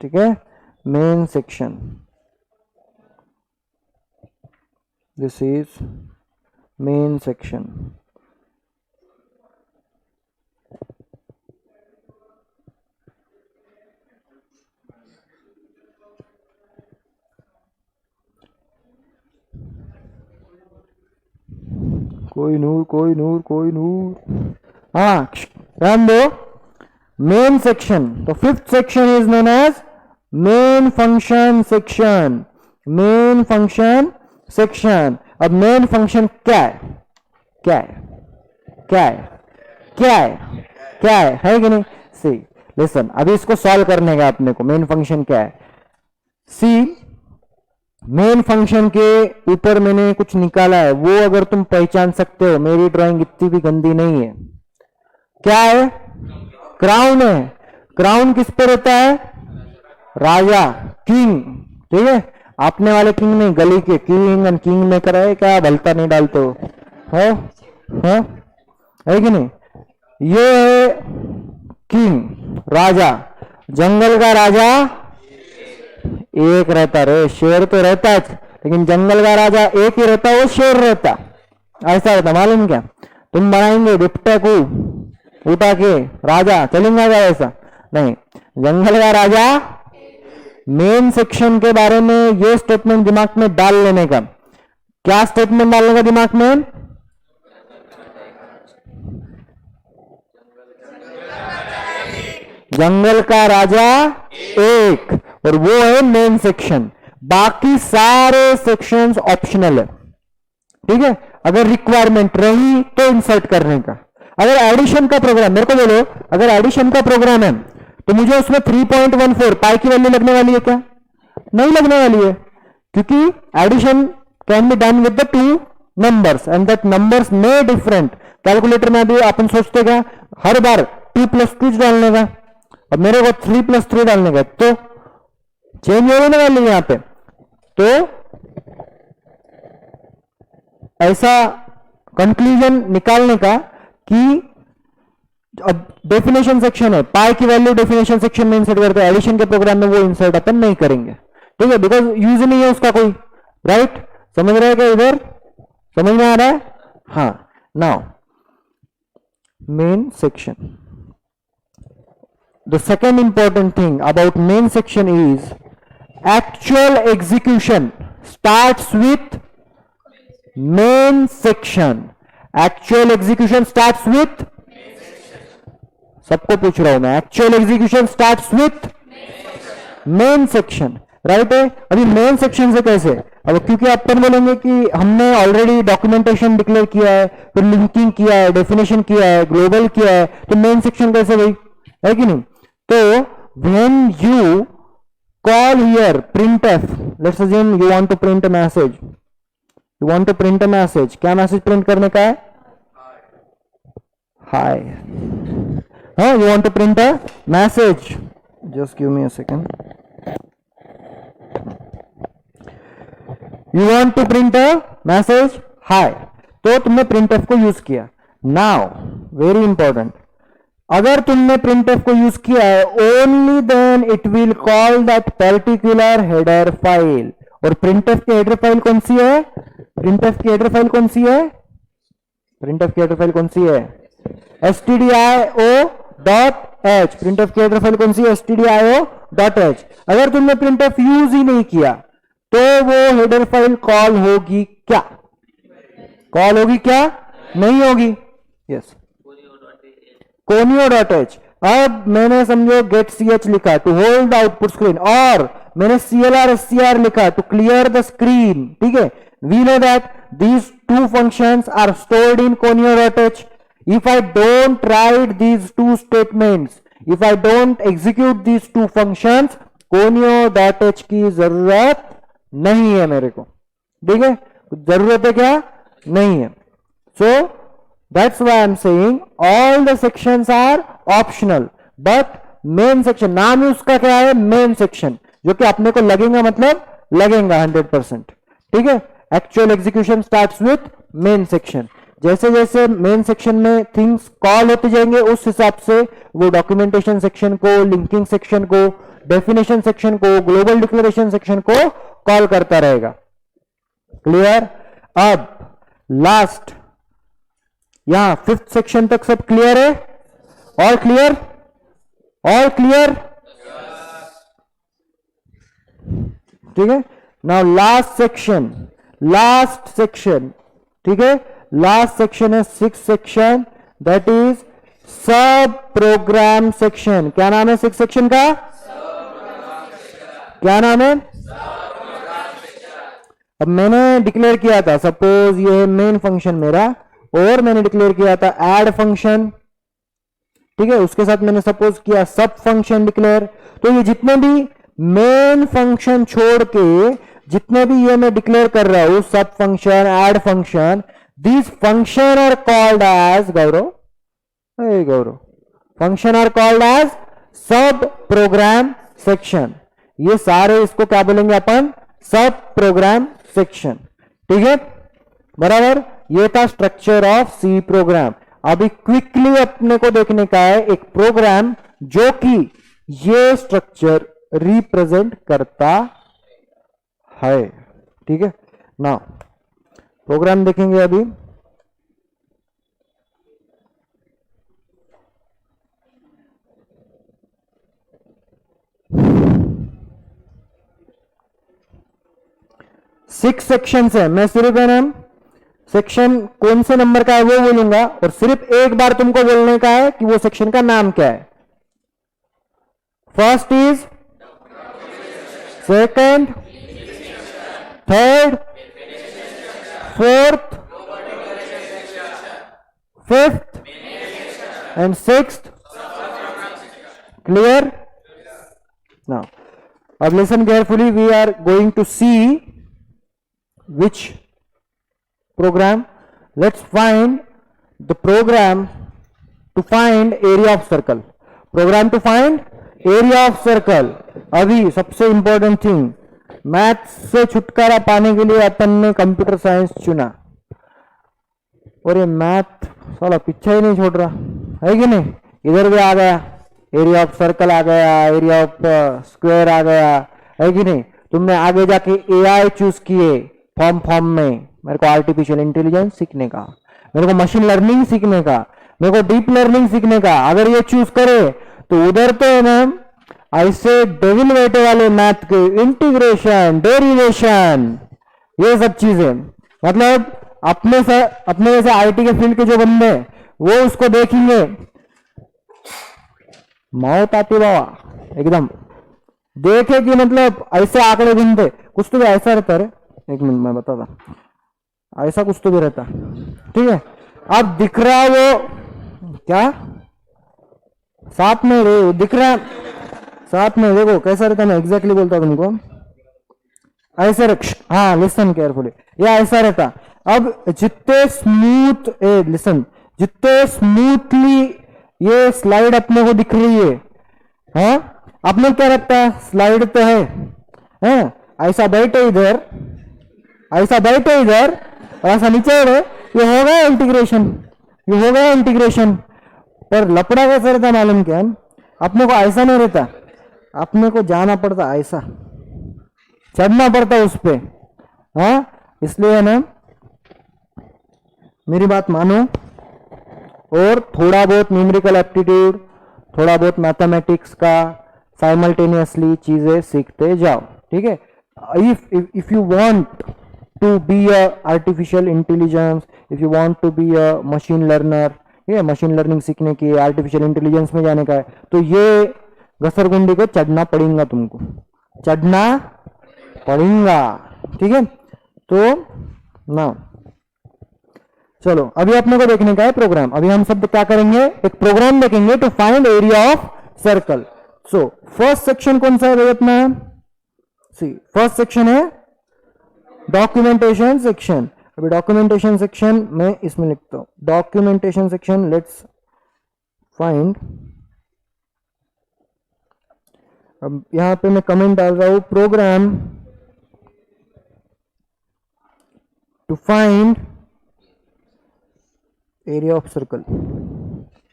ठीक है, main section. This is main section. कोई नूर. हाँ, ध्यान दो. मेन सेक्शन, तो fifth section is known as main function section. Main function section. अब मेन फंक्शन क्या है कि नहीं? सी लिसन, अभी इसको सॉल्व करने का अपने को. मेन फंक्शन क्या है? सी, मेन फंक्शन के ऊपर मैंने कुछ निकाला है, वो अगर तुम पहचान सकते हो. मेरी ड्राइंग इतनी भी गंदी नहीं है. क्या है? क्राउन है. क्राउन किस पे रहता है? राजा, किंग. ठीक है, आपने वाले किंग नहीं, गली के किंग एंड किंग मेकर है. क्या भलता नहीं डालते हो? है कि नहीं? ये है किंग, राजा. जंगल का राजा एक रहता रे. शेर तो रहता है, लेकिन जंगल का राजा एक ही रहता, वो शेर रहता. ऐसा रहता, मालूम क्या? तुम बनाएंगे डिप्टे को उठा के राजा, चलेंगे ऐसा नहीं. जंगल का राजा. मेन सेक्शन के बारे में ये स्टेटमेंट दिमाग में डाल लेने का. क्या स्टेटमेंट डालने का दिमाग में? जंगल का राजा एक, और वो है मेन सेक्शन. बाकी सारे सेक्शंस ऑप्शनल है. ठीक है, अगर रिक्वायरमेंट रही तो इंसर्ट करने का. अगर एडिशन का प्रोग्राम, मेरे को बोलो, अगर एडिशन का प्रोग्राम है तो मुझे उसमें 3.14 पाई की वैल्यू लगने वाली है क्या? नहीं लगने वाली है, क्योंकि addition can be done with the two numbers and that numbers में डिफरेंट. कैलकुलेटर में भी अपन सोचते क्या हर बार 2+2 डालने का, अब मेरे को 3+3 डालने का, तो चेंज होने वाली है यहां पे. तो ऐसा कंक्लूजन निकालने का कि अब डेफिनेशन सेक्शन है, पाई की वैल्यू डेफिनेशन सेक्शन में इंसर्ट करते हैं. एडिशन के प्रोग्राम में वो इंसर्ट अपन नहीं करेंगे. ठीक है, बिकॉज यूज नहीं है उसका कोई. राइट, समझ रहे हैं क्या? इधर समझ में आ रहा है? हाँ. Now main section. The second important thing about main section is actual execution starts with main section. Actual execution starts with, सबको पूछ रहा हूं मैं, actual execution starts with main section. Right है. अभी मेन सेक्शन से कैसे? अब क्योंकि अपन बोलेंगे कि हमने ऑलरेडी डॉक्यूमेंटेशन डिक्लेयर किया है, फिर लिंकिंग किया है, डेफिनेशन किया है, ग्लोबल किया है, तो मेन सेक्शन कैसे भाई? है कि नहीं? तो when you call here printf. Let's assume you want to print a message. You want to print a message. क्या मैसेज प्रिंट करने का है? Hi. हाँ, you want to print a message. Just give me a second. You want to print a message. Hi. तो तुमने printf को use किया. Now, very important. अगर तुमने printf को यूज किया है, only then it will call that particular header file. और printf की header file कौन सी है? printf की header file कौन सी है? printf की header file कौन सी है? stdio.h. printf की header file कौन सी है? stdio.h. अगर तुमने printf यूज ही नहीं किया तो वो header file कॉल होगी क्या? कॉल होगी क्या? नहीं होगी. Yes, conio.h. अब मैंने समझो गेट ch लिखा to hold the output screen, और मैंने clr scr लिखा टू क्लियर द स्क्रीन. ठीक है, we know that these two functions are stored in conio.h. If I don't write these two statements, if I don't execute these two functions, conio.h की जरूरत नहीं है मेरे को. ठीक है, जरूरत है क्या? नहीं है. सो that's why I'm saying all the sections are optional, but main section, नाम ही उसका क्या है? main section, जो कि अपने को लगेगा, मतलब लगेगा 100%. ठीक है, actual execution starts with main section. जैसे जैसे main section में things call होते जाएंगे, उस हिसाब से वो documentation section को, linking section को, definition section को, global declaration section को call करता रहेगा. Clear? अब last, यहां 5th सेक्शन तक सब क्लियर है? All clear? All clear? ठीक है. Now last section, last section. ठीक है, लास्ट सेक्शन है 6th सेक्शन, दैट इज सब प्रोग्राम सेक्शन. क्या नाम है 6th सेक्शन का? क्या नाम है? अब मैंने डिक्लेयर किया था, सपोज ये है मेन फंक्शन मेरा, और मैंने डिक्लेयर किया था ऐड फंक्शन. ठीक है, उसके साथ मैंने सपोज किया सब फंक्शन डिक्लेयर. तो ये जितने भी मेन फंक्शन छोड़ के जितने भी ये मैं डिक्लेयर कर रहा हूं, sub function, add function, this function are called as Gaurav, function are called as sub program section. ये सारे इसको क्या बोलेंगे अपन? सब प्रोग्राम सेक्शन. ठीक है, बराबर. ये था स्ट्रक्चर ऑफ सी प्रोग्राम. अभी क्विकली अपने को देखने का है एक प्रोग्राम जो कि ये स्ट्रक्चर रिप्रेजेंट करता है. ठीक है, नाउ प्रोग्राम देखेंगे अभी. सिक्स सेक्शन है. मैं सिर्फ है ना सेक्शन कौन से नंबर का है वो बोलूंगा, और सिर्फ एक बार तुमको बोलने का है कि वो सेक्शन का नाम क्या है. First is, second, third, fourth, fifth and sixth. Clear? Now अब listen carefully, we are going to see which program. Let's find the program to find area of circle. Program to find area of circle. अभी सबसे important thing, math से छुटकारा पाने के लिए अपन ने computer science चुना, और ये मैथ साला पीछे ही नहीं छोड़ रहा है कि नहीं. इधर भी आ गया, एरिया ऑफ सर्कल आ गया, एरिया ऑफ स्क्वायर आ गया, है कि नहीं. तुमने आगे जाके एआई चूज किए फॉर्म में. मेरे को आर्टिफिशियल इंटेलिजेंस सीखने का, मेरे को मशीन लर्निंग सीखने का, मेरे को डीप लर्निंग सीखने का. अगर ये चूज करे तो उधर तो है ना ऐसे डेविल बेटे वाले मैथ के इंटीग्रेशन, डेरिवेशन, ये सब चीजें, मतलब अपने जैसे आईटी के फील्ड के जो बंदे वो उसको देखेंगे मौत आती बाबा एकदम. देखे कि मतलब ऐसे आंकड़े गिनते, कुछ तो भी ऐसा रहता है. एक मिनट मैं बता था, ऐसा कुछ तो भी रहता. ठीक है, अब दिख रहा वो क्या साथ में रे, दिख रहा साथ में देखो कैसा रहता है, मैं एग्जैक्टली बोलता हूं तुमको, ऐसे रख, हाँ लिसन केयरफुली, या ऐसा रहता। अब जितने स्मूथ, लिसन, जितने स्मूथली ये स्लाइड अपने को दिख रही है, हाँ अपने क्या लगता है स्लाइड तो है, ऐसा बैठे इधर, ऐसा बैठे इधर और ऐसा नीचे रहे, ये हो गया इंटीग्रेशन, ये हो गया इंटीग्रेशन। पर लपड़ा कैसा रहता मालूम क्या, अपने को ऐसा नहीं रहता, अपने को जाना पड़ता ऐसा, चढ़ना पड़ता उस पे, हाँ इसलिए है ना, मेरी बात मानो और थोड़ा बहुत न्यूमेरिकल एप्टीट्यूड, थोड़ा बहुत मैथमेटिक्स का साइमल्टेनियसली चीजें सीखते जाओ, ठीक है। If you want to be a artificial intelligence, if you want to be a machine learner, ये मशीन लर्निंग सीखने की, आर्टिफिशियल इंटेलिजेंस में जाने का है, तो ये घसरगुंडी को चढ़ना पड़ेगा, तुमको चढ़ना पड़ेगा, ठीक है। तो ना चलो अभी अपने को देखने का है प्रोग्राम। अभी हम सब क्या करेंगे, एक प्रोग्राम देखेंगे to find area of circle. So first section कौन सा है भाई अपना, सी फर्स्ट सेक्शन है डॉक्यूमेंटेशन सेक्शन। अभी डॉक्यूमेंटेशन सेक्शन में इसमें लिखता हूं, डॉक्यूमेंटेशन सेक्शन, लेट्स फाइंड। अब यहां पे मैं कमेंट डाल रहा हूं, program to find area of circle,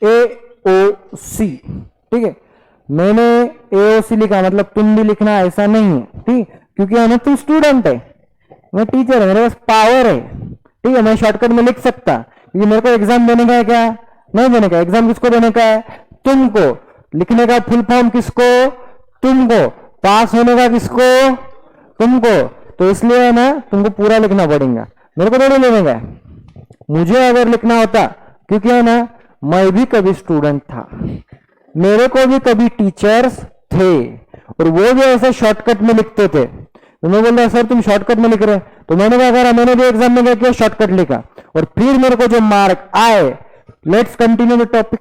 AOC, ठीक है। मैंने AOC लिखा, मतलब तुम भी लिखना ऐसा नहीं है, ठीक, क्योंकि है ना तुम स्टूडेंट है, मैं टीचर है, मेरे पास पावर है, ठीक है, मैं शॉर्टकट में लिख सकता, क्योंकि मेरे को एग्जाम देने का है, क्या नहीं देने का, एग्जाम किसको देने का है, तुमको, लिखने का फुल फॉर्म किसको, तुमको, पास होने का किसको, तुमको, तो इसलिए है ना तुमको पूरा लिखना पड़ेगा, मेरे को थोड़ी लेने का, मुझे अगर लिखना होता, क्योंकि है ना मैं भी कभी स्टूडेंट था, मेरे को भी कभी टीचर्स थे और वो भी ऐसे शॉर्टकट में लिखते थे, तो मैं बोल रहा सर तुम शॉर्टकट में लिख रहे, तो मैंने क्या करा, मैंने भी एग्जाम में क्या किया, शॉर्टकट लिखा और फिर मेरे को जो मार्क आए। Let's continue the topic,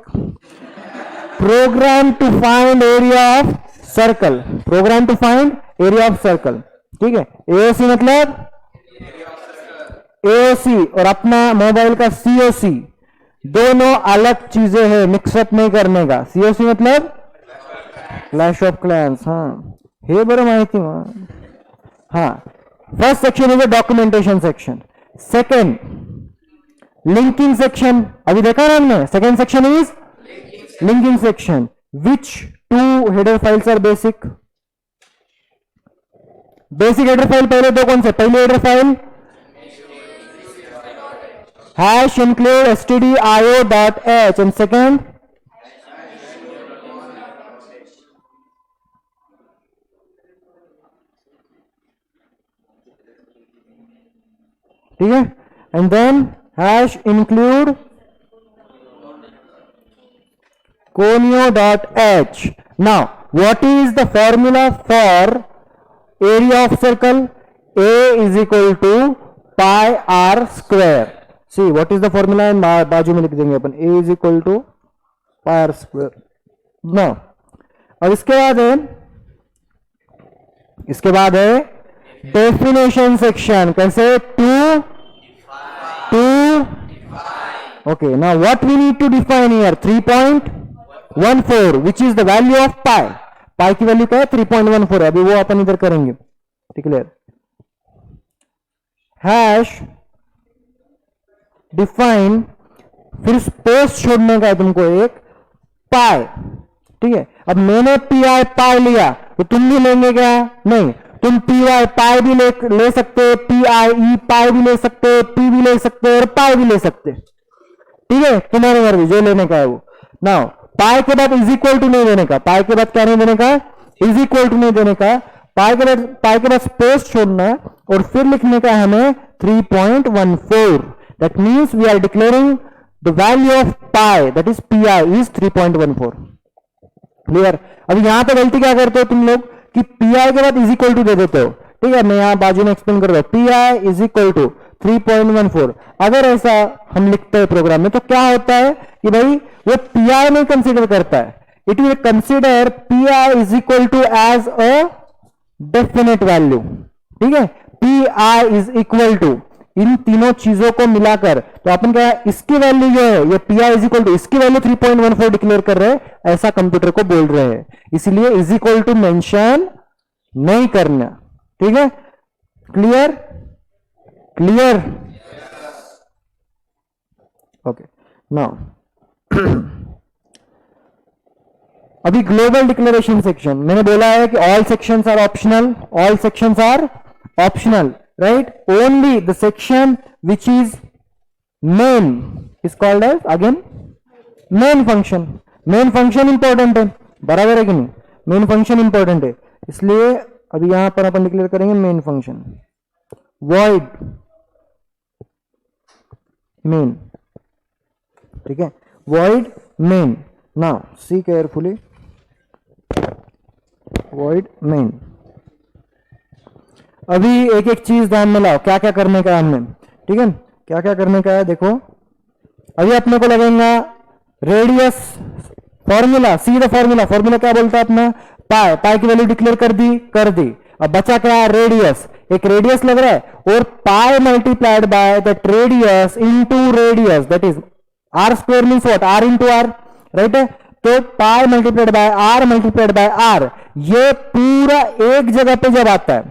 program to find area of circle, program to find area of circle, ठीक है। AOC मतलब AOC और अपना मोबाइल का COC दोनों अलग चीजें हैं, मिक्सअप नहीं करने का। COC मतलब क्लैश ऑफ क्लैंस, हाँ हे बरं माहिती, हाँ। First section is a documentation section, second linking section, अभी देखा ना हमने, second section is linking section. Which two header files are basic, basic header file पहले दो कौन से, पहले header file hash include stdio.h and second ठीक है, and then hash include conio.h. now what is the formula for area of circle, A is equal to pi r square. See what is the formula, बाजू में लिख देंगे अपन, A is equal to pi r square. now अब इसके बाद है definition section, कैसे, to okay. Now what we need to define here, 3.14 which is the value of pi, pi की वैल्यू क्या है 3.14, अभी वो अपन इधर करेंगे, ठीक है। हैश डिफाइन, फिर स्पेस छोड़ने का है तुमको एक, पाई, ठीक है। अब मैंने PI पाई लिया तो तुम भी लेंगे क्या, नहीं, तुम PY पाई भी ले सकते, PIE पाई भी ले सकते, P भी ले सकते और पाई भी ले सकते, ठीक है, तुम्हारे घर भी जो लेने का है वो। नाउ पाई के बाद इज इक्वल टू नहीं देने का, पाई के बाद क्या नहीं देने का, इज इक्वल टू नहीं देने का, पाई के बाद स्पेस छोड़ना और फिर लिखने का हमें 3.14, that means we are declaring the value of pi, that is PI is 3.14, clear. अब यहां पे गलती क्या करते हो तुम लोग कि PI के बाद इज इक्वल टू दे देते हो, ठीक है, मैं यहां बाजू में एक्सप्लेन कर रहा हूं, PI इज इक्वल टू 3.14। अगर ऐसा हम लिखते हैं प्रोग्राम में तो क्या होता है कि भाई वो PI नहीं कंसीडर करता है, it will consider pi is equal to as a definite value. ठीक है, pi is equal to इन तीनों चीजों को मिलाकर, तो अपन क्या है, इसकी वैल्यू जो है ये pi इज इक्वल टू इसकी वैल्यू 3.14 डिक्लेयर कर रहे हैं, ऐसा कंप्यूटर को बोल रहे हैं, इसलिए इज इक्वल टू मेंशन नहीं करना. ठीक है, क्लियर क्लियर. ओके, नाउ अभी ग्लोबल डिक्लेरेशन सेक्शन, मैंने बोला है कि all sections are optional, all sections are optional, right? Only the section which is main is called as again main function. main function important है, बराबर है कि नहीं? main function important है, इसलिए अभी यहां पर अपन डिक्लेयर करेंगे main function, void main. ठीक है, void main. now see carefully, void main. अभी एक एक चीज ध्यान में लाओ, क्या क्या करने का है हमने. ठीक है, क्या क्या करने का है देखो. अभी अपने को लगेगा radius formula, see the formula. Formula क्या बोलता है अपना, पाई. पाई की वैल्यू डिक्लेयर कर दी. अब बचा क्या है, रेडियस. एक रेडियस लग रहा है और pi multiplied by that radius into radius, that is r square means what, r into r, right है. तो pi multiplied by r multiplied by r, ये पूरा एक जगह पे जब आता है,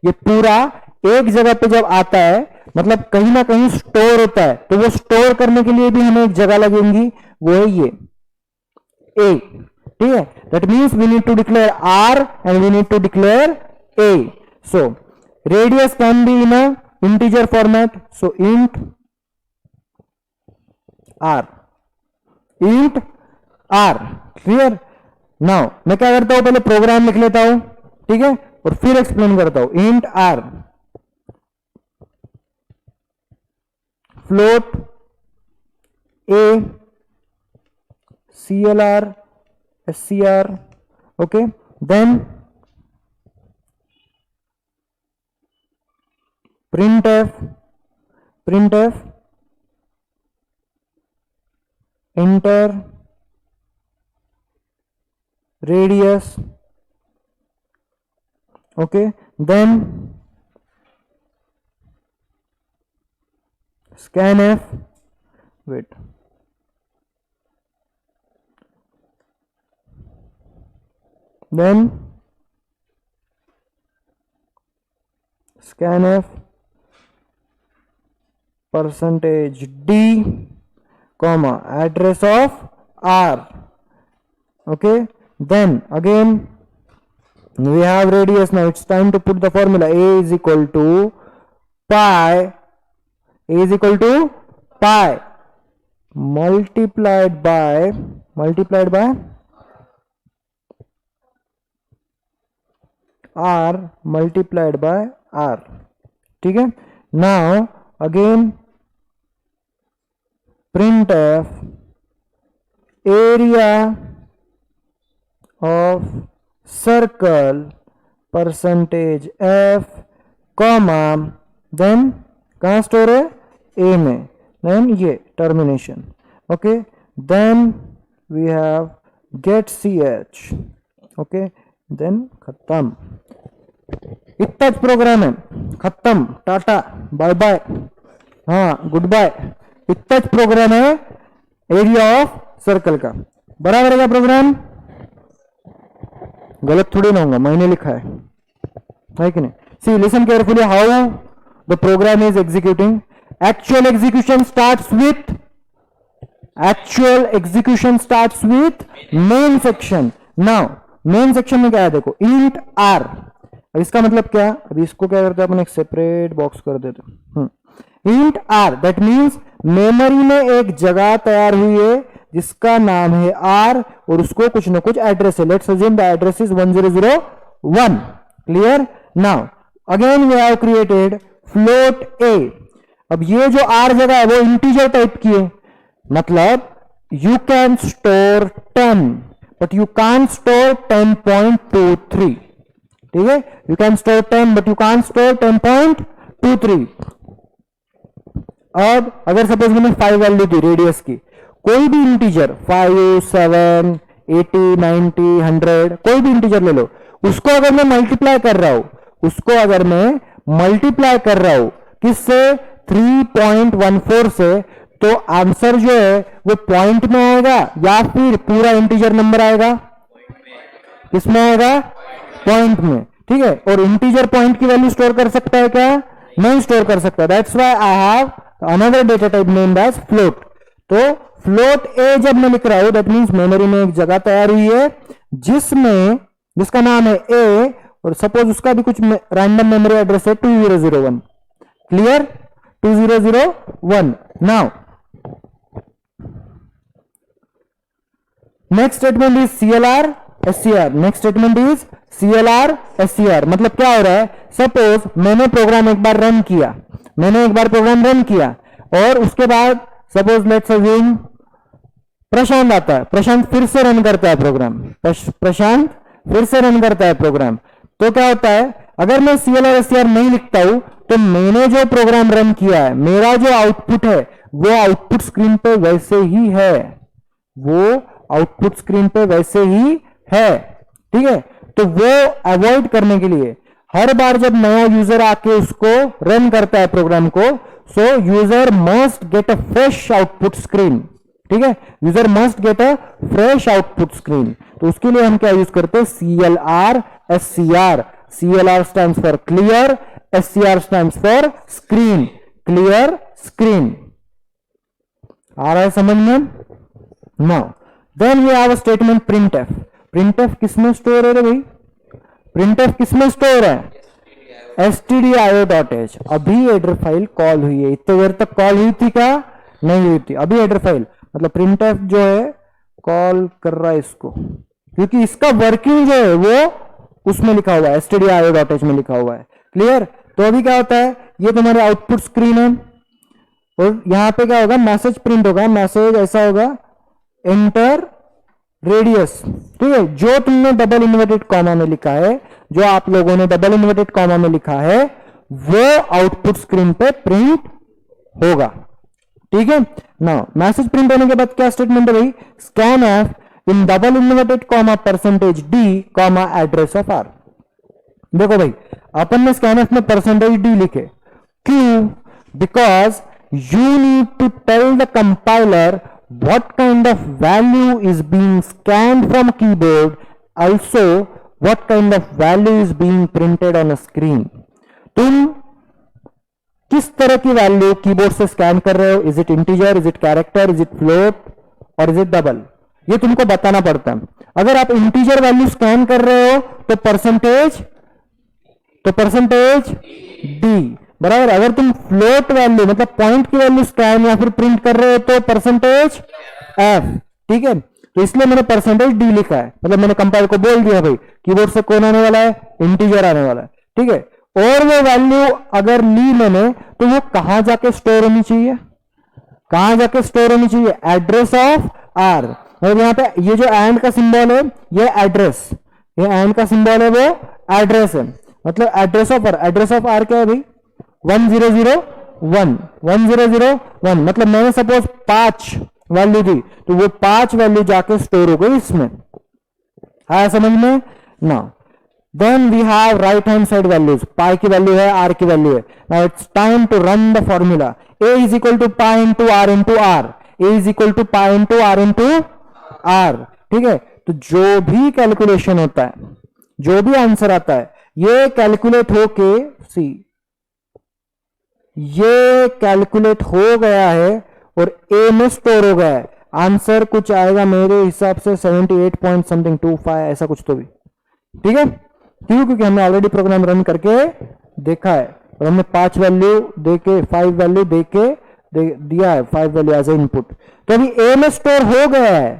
ये पूरा एक जगह पे जब आता है, मतलब कहीं ना कहीं स्टोर होता है, तो वो स्टोर करने के लिए भी हमें एक जगह लगेंगी, वो है ये ए. ठीक है, that means we need to declare r and we need to declare a. So radius can be in a integer format, so int r, int r. Clear. Now मैं क्या करता हूं, पहले प्रोग्राम लिख लेता हूं, ठीक है, और फिर एक्सप्लेन करता हूं. Int r float a CLR SCR. ओके, देन printf enter radius. okay, then scanf, wait, then scanf percentage d comma address of r. okay, then again we have radius. now it's time to put the formula. A is equal to pi, A is equal to pi multiplied by r multiplied by r. ठीक है. now again printf area of circle percentage f comma then कहां store है, a में, then ये termination. Okay, then we have get ch. Okay, then खत्म. इतना programme है, खत्म, टाटा बाय बाय, हाँ गुड बाय. इतना प्रोग्राम है एरिया ऑफ सर्कल का. बराबर है क्या प्रोग्राम? गलत थोड़ी ना होगा, मैंने लिखा है कि नहीं. See listen carefully how the program is executing. actual execution starts with main section. now main section में क्या है देखो, int r. अब इसका मतलब क्या, अभी इसको क्या करते हैं अपन, एक सेपरेट बॉक्स कर देते हैं. int r that means memory में एक जगह तैयार हुई है जिसका नाम है r और उसको कुछ ना कुछ एड्रेस है. Let's assume the address is 1001. Clear. Now again we have created float A. अब ये जो आर जगह है वो इंटीजर टाइप की है, मतलब you can store 10 but you can't store 10.23. ठीक है, you can store 10 but you can't store 10.23. अब अगर सपोज मैंने 5 वैल्यू दी रेडियस की, कोई भी इंटीजर 5, 7 80, 90, 100, कोई भी इंटीजर ले लो, उसको अगर मैं मल्टीप्लाई कर रहा हूं, उसको अगर मैं मल्टीप्लाई कर रहा हूं किससे, 3.14 से, तो आंसर जो है वो पॉइंट में आएगा या फिर पूरा इंटीजर नंबर आएगा, किसमें आएगा, पॉइंट में। ठीक है, और इंटीजर पॉइंट की वैल्यू स्टोर कर सकता है क्या, नहीं स्टोर कर सकता। That's why I have another data type named as float. तो फ्लोट ए जब मैं लिख रहा हूं, दैट मींस मेमोरी में एक जगह तैयार हुई है जिसमें, जिसका नाम है ए, और सपोज उसका भी कुछ रैंडम मेमोरी एड्रेस है 2001। Clear, 2001। Now next statement is CLR SCR। Next statement is CLR SCR। मतलब क्या हो रहा है, सपोज मैंने प्रोग्राम एक बार रन किया, मैंने एक बार प्रोग्राम रन किया, और उसके बाद सपोज लेट्स अज्यूम प्रशांत आता है, प्रशांत फिर से रन करता है प्रोग्राम, प्रशांत फिर से रन करता है प्रोग्राम। तो क्या होता है, अगर मैं CLR SCR नहीं लिखता हूं, तो मैंने जो प्रोग्राम रन किया है, मेरा जो आउटपुट है वो आउटपुट स्क्रीन पे वैसे ही है, वो आउटपुट स्क्रीन पे वैसे ही है। ठीक है, तो वो अवॉइड करने के लिए हर बार जब नया यूजर आके उसको रन करता है प्रोग्राम को, सो user must get a fresh output screen. ठीक है, user must get a fresh output screen. तो उसके लिए हम क्या यूज करते हैं, CLR SCR। CLR stands for clear, SCR stands for screen, clear screen. आ रहा है समझ में। Now then we have a statement printf। printf किसमें स्टोर है रे भाई, printf किसमें स्टोर है, stdio.h। अभी हेडर फाइल कॉल हुई है, इतने देर तक कॉल हुई थी क्या, नहीं हुई थी, अभी हेडर फाइल, मतलब printf जो है कॉल कर रहा है इसको, क्योंकि इसका वर्किंग जो है वो उसमें लिखा हुआ है, stdio.h में लिखा हुआ है। क्लियर। तो अभी क्या होता है, ये तुम्हारे आउटपुट स्क्रीन है, और यहां पे क्या होगा, मैसेज प्रिंट होगा। मैसेज ऐसा होगा, एंटर रेडियस। ठीक है, जो तुमने डबल इन्वर्टेड कॉमा में लिखा है, जो आप लोगों ने डबल इन्वर्टेड कॉमा में लिखा है, वो आउटपुट स्क्रीन पे प्रिंट होगा। ठीक है, नाउ मैसेज प्रिंट होने के बाद क्या स्टेटमेंट है भाई, scanf in double inverted comma %d comma address of r। देखो भाई, अपन ने scanf में %d लिखे, क्यों, because you need to tell the compiler what kind of value is being scanned from keyboard, also what kind of value is being printed on a screen। तुम किस तरह की वैल्यू कीबोर्ड से scan कर रहे हो, is it integer, is it character, is it float, और is it double, ये तुमको बताना पड़ता है। अगर आप इंटीजर वैल्यू स्कैन कर रहे हो तो परसेंटेज डी बराबर। अगर तुम फ्लोट वैल्यू मतलब पॉइंट की वैल्यू स्कैन या फिर प्रिंट कर रहे हो तो परसेंटेज एफ। ठीक है, तो इसलिए मैंने परसेंटेज डी लिखा है, मतलब मैंने कंपाइलर को बोल दिया भाई कीबोर्ड से कौन आने वाला है, इंटीजर आने वाला है। ठीक है, और वो वैल्यू अगर ली मैंने तो वो कहां जाके स्टोर होनी चाहिए, कहां जाके स्टोर होनी चाहिए, एड्रेस ऑफ आर। मतलब यहां पे ये जो एंड का सिंबल है ये एड्रेस, ये एंड का सिंबल है वो एड्रेस है, मतलब address of r. Address of r क्या है भाई, 1001 मतलब मैंने सपोज 5 वैल्यू दी तो वो 5 वैल्यू जाके स्टोर हो गई इसमें। आया समझ में ना। Then we have right hand side values, pi की वैल्यू है, आर की वैल्यू है। Now it's time to run the formula. A is equal to pi into R into R, A is equal to pi into R into R. ठीक है, तो जो भी calculation होता है, जो भी आंसर आता है, ये कैलकुलेट होके सी ये कैलकुलेट हो गया है और ए में स्टोर हो गया है। आंसर कुछ आएगा मेरे हिसाब से 78 पॉइंट समथिंग 25 ऐसा कुछ तो भी। ठीक है, क्यों, क्योंकि हमने ऑलरेडी प्रोग्राम रन करके देखा है और हमने 5 वैल्यू देके 5 वैल्यू देके दिया है, 5 वैल्यू एज ए इनपुट। तो अभी ए में स्टोर हो गया है,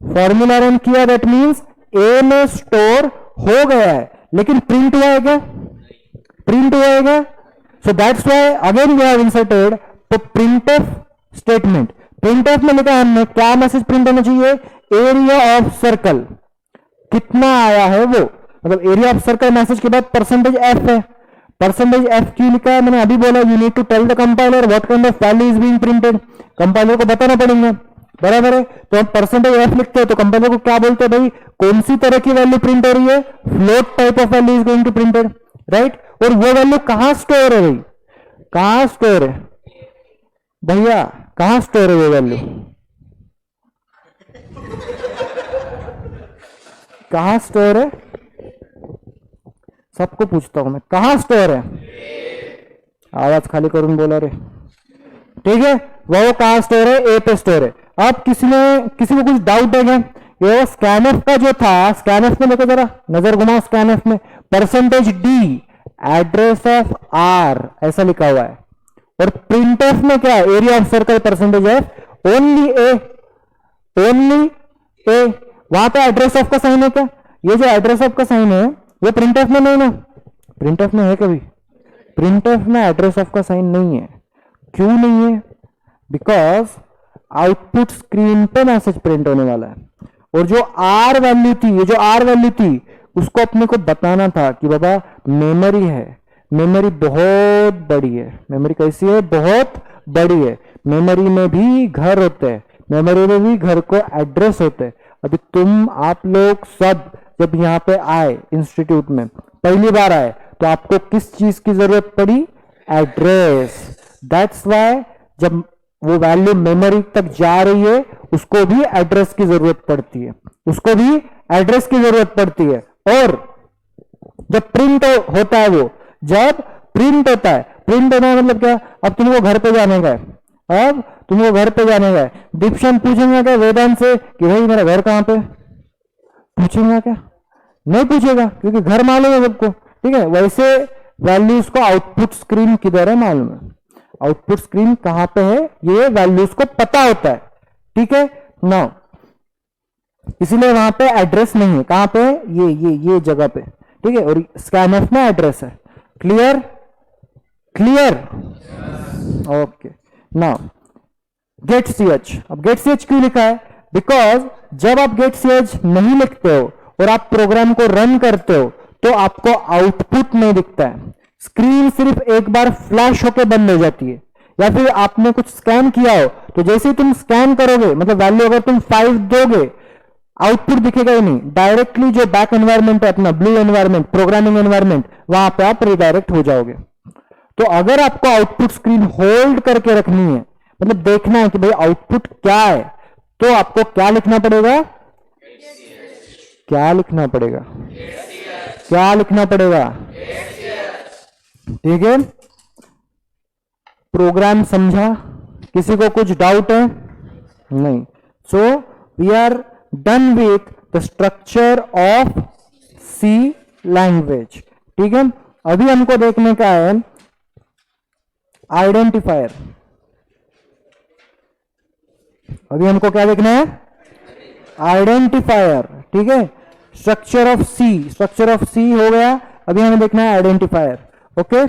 फॉर्मूला रन किया, दैट मींस ए में स्टोर हो गया है, लेकिन प्रिंट हुआ है क्या, प्रिंट हुआ है क्या। So that's why again we have inserted the printf statement। printf में लिखा हमने क्या मैसेज प्रिंट होना चाहिए, एरिया ऑफ सर्कल कितना आया है वो, मतलब एरिया ऑफ सर्कल मैसेज के बाद परसेंटेज एफ है। परसेंटेज एफ क्यों लिखा है, मैंने अभी बोला you need to tell the compiler what kind of value is being printed. Compiler को बताना बराबर है। तो हम परसेंटेज एफ लिखते हैं तो कंपाइलर को क्या बोलते हैं भाई, कौन सी तरह की वैल्यू प्रिंट हो रही है, float type of value is going to printed, right. और वो वैल्यू कहां स्टोर है भाई, कहां स्टोर है भैया, कहां स्टोर है वो वैल्यू, कहां स्टोर है, सबको पूछता हूं मैं, कहां स्टोर है, आवाज खाली करूं बोला रे, ठीक है। वो कहां स्टोर है, ए पे स्टोर है। अब किसी को कुछ डाउट है क्या, ये स्कैनएफ का जो था, स्कैनएफ में देखो जरा नजर घुमाओ, स्कैनएफ में percentage D address of R ऐसा लिखा हुआ है, और प्रिंटएफ में क्या है, area of circle percentage F only A, only A. वहां पे एड्रेस ऑफ का साइन है क्या, ये जो एड्रेस ऑफ का साइन है वो प्रिंटएफ में नहीं ना, प्रिंटएफ में है कभी, प्रिंटएफ में एड्रेस ऑफ का साइन नहीं है। क्यों नहीं है, बिकॉज आउटपुट स्क्रीन पे मैसेज प्रिंट होने वाला है, और जो आर वैल्यू थी, ये जो आर वैल्यू थी उसको अपने को बताना था कि बाबा मेमोरी है, मेमोरी बहुत बड़ी है, मेमोरी कैसी है, बहुत बड़ी है, मेमोरी में भी घर होते हैं, मेमोरी में भी घर को एड्रेस होते हैं। अभी तुम आप लोग सब जब यहाँ पे आए इंस्टीट्यूट में पहली बार आए तो आपको किस चीज की जरूरत पड़ी, एड्रेस। दैट्स वाई जब वो वैल्यू मेमोरी तक जा रही है उसको भी एड्रेस की जरूरत पड़ती है, उसको भी एड्रेस की जरूरत पड़ती है। और जब प्रिंट होता है, वो जब प्रिंट होता है, प्रिंट होना मतलब क्या, अब तुमको घर पे जाने का है, अब तुमको घर पे जाने का है, दीपशन पूछेंगे क्या वेदांत से कि भाई मेरा घर कहां पे, पूछेगा क्या, नहीं पूछेगा क्योंकि घर मालूम है सबको, ठीक है। वैसे वैल्यूज को आउटपुट स्क्रीन किधर है मालूम है, आउटपुट स्क्रीन कहां पे है ये वैल्यूज को पता होता है, ठीक है ना। इसीलिए वहां पे एड्रेस नहीं है, कहां पे है, ये जगह पे, ठीक है। और स्कैनएफ में एड्रेस है, clear, clear, okay. Now get ch, अब गेट ch क्यों लिखा है, बिकॉज जब आप गेट ch नहीं लिखते हो और आप प्रोग्राम को रन करते हो तो आपको आउटपुट नहीं दिखता है, स्क्रीन सिर्फ एक बार फ्लैश होकर बंद हो जाती है, या फिर आपने कुछ स्कैन किया हो तो जैसे ही तुम स्कैन करोगे, मतलब वैल्यू अगर तुम 5 दोगे आउटपुट दिखेगा ही नहीं, डायरेक्टली जो बैक एनवायरमेंट है अपना ब्लू एनवायरमेंट, प्रोग्रामिंग एनवायरमेंट, वहां पे आप रिडायरेक्ट हो जाओगे। तो अगर आपको आउटपुट स्क्रीन होल्ड करके रखनी है, मतलब देखना है कि भाई आउटपुट क्या है, तो आपको क्या लिखना पड़ेगा, क्या लिखना पड़ेगा, क्या लिखना पड़ेगा, ठीक है। प्रोग्राम समझा, किसी को कुछ डाउट है, नहीं। So we are done with the structure of C language, ठीक है। अभी हमको देखने का है आइडेंटिफायर, अभी हमको क्या देखना है, आइडेंटिफायर, ठीक है। Structure of C, structure of C हो गया, अभी हमें देखना है आइडेंटिफायर, ओके।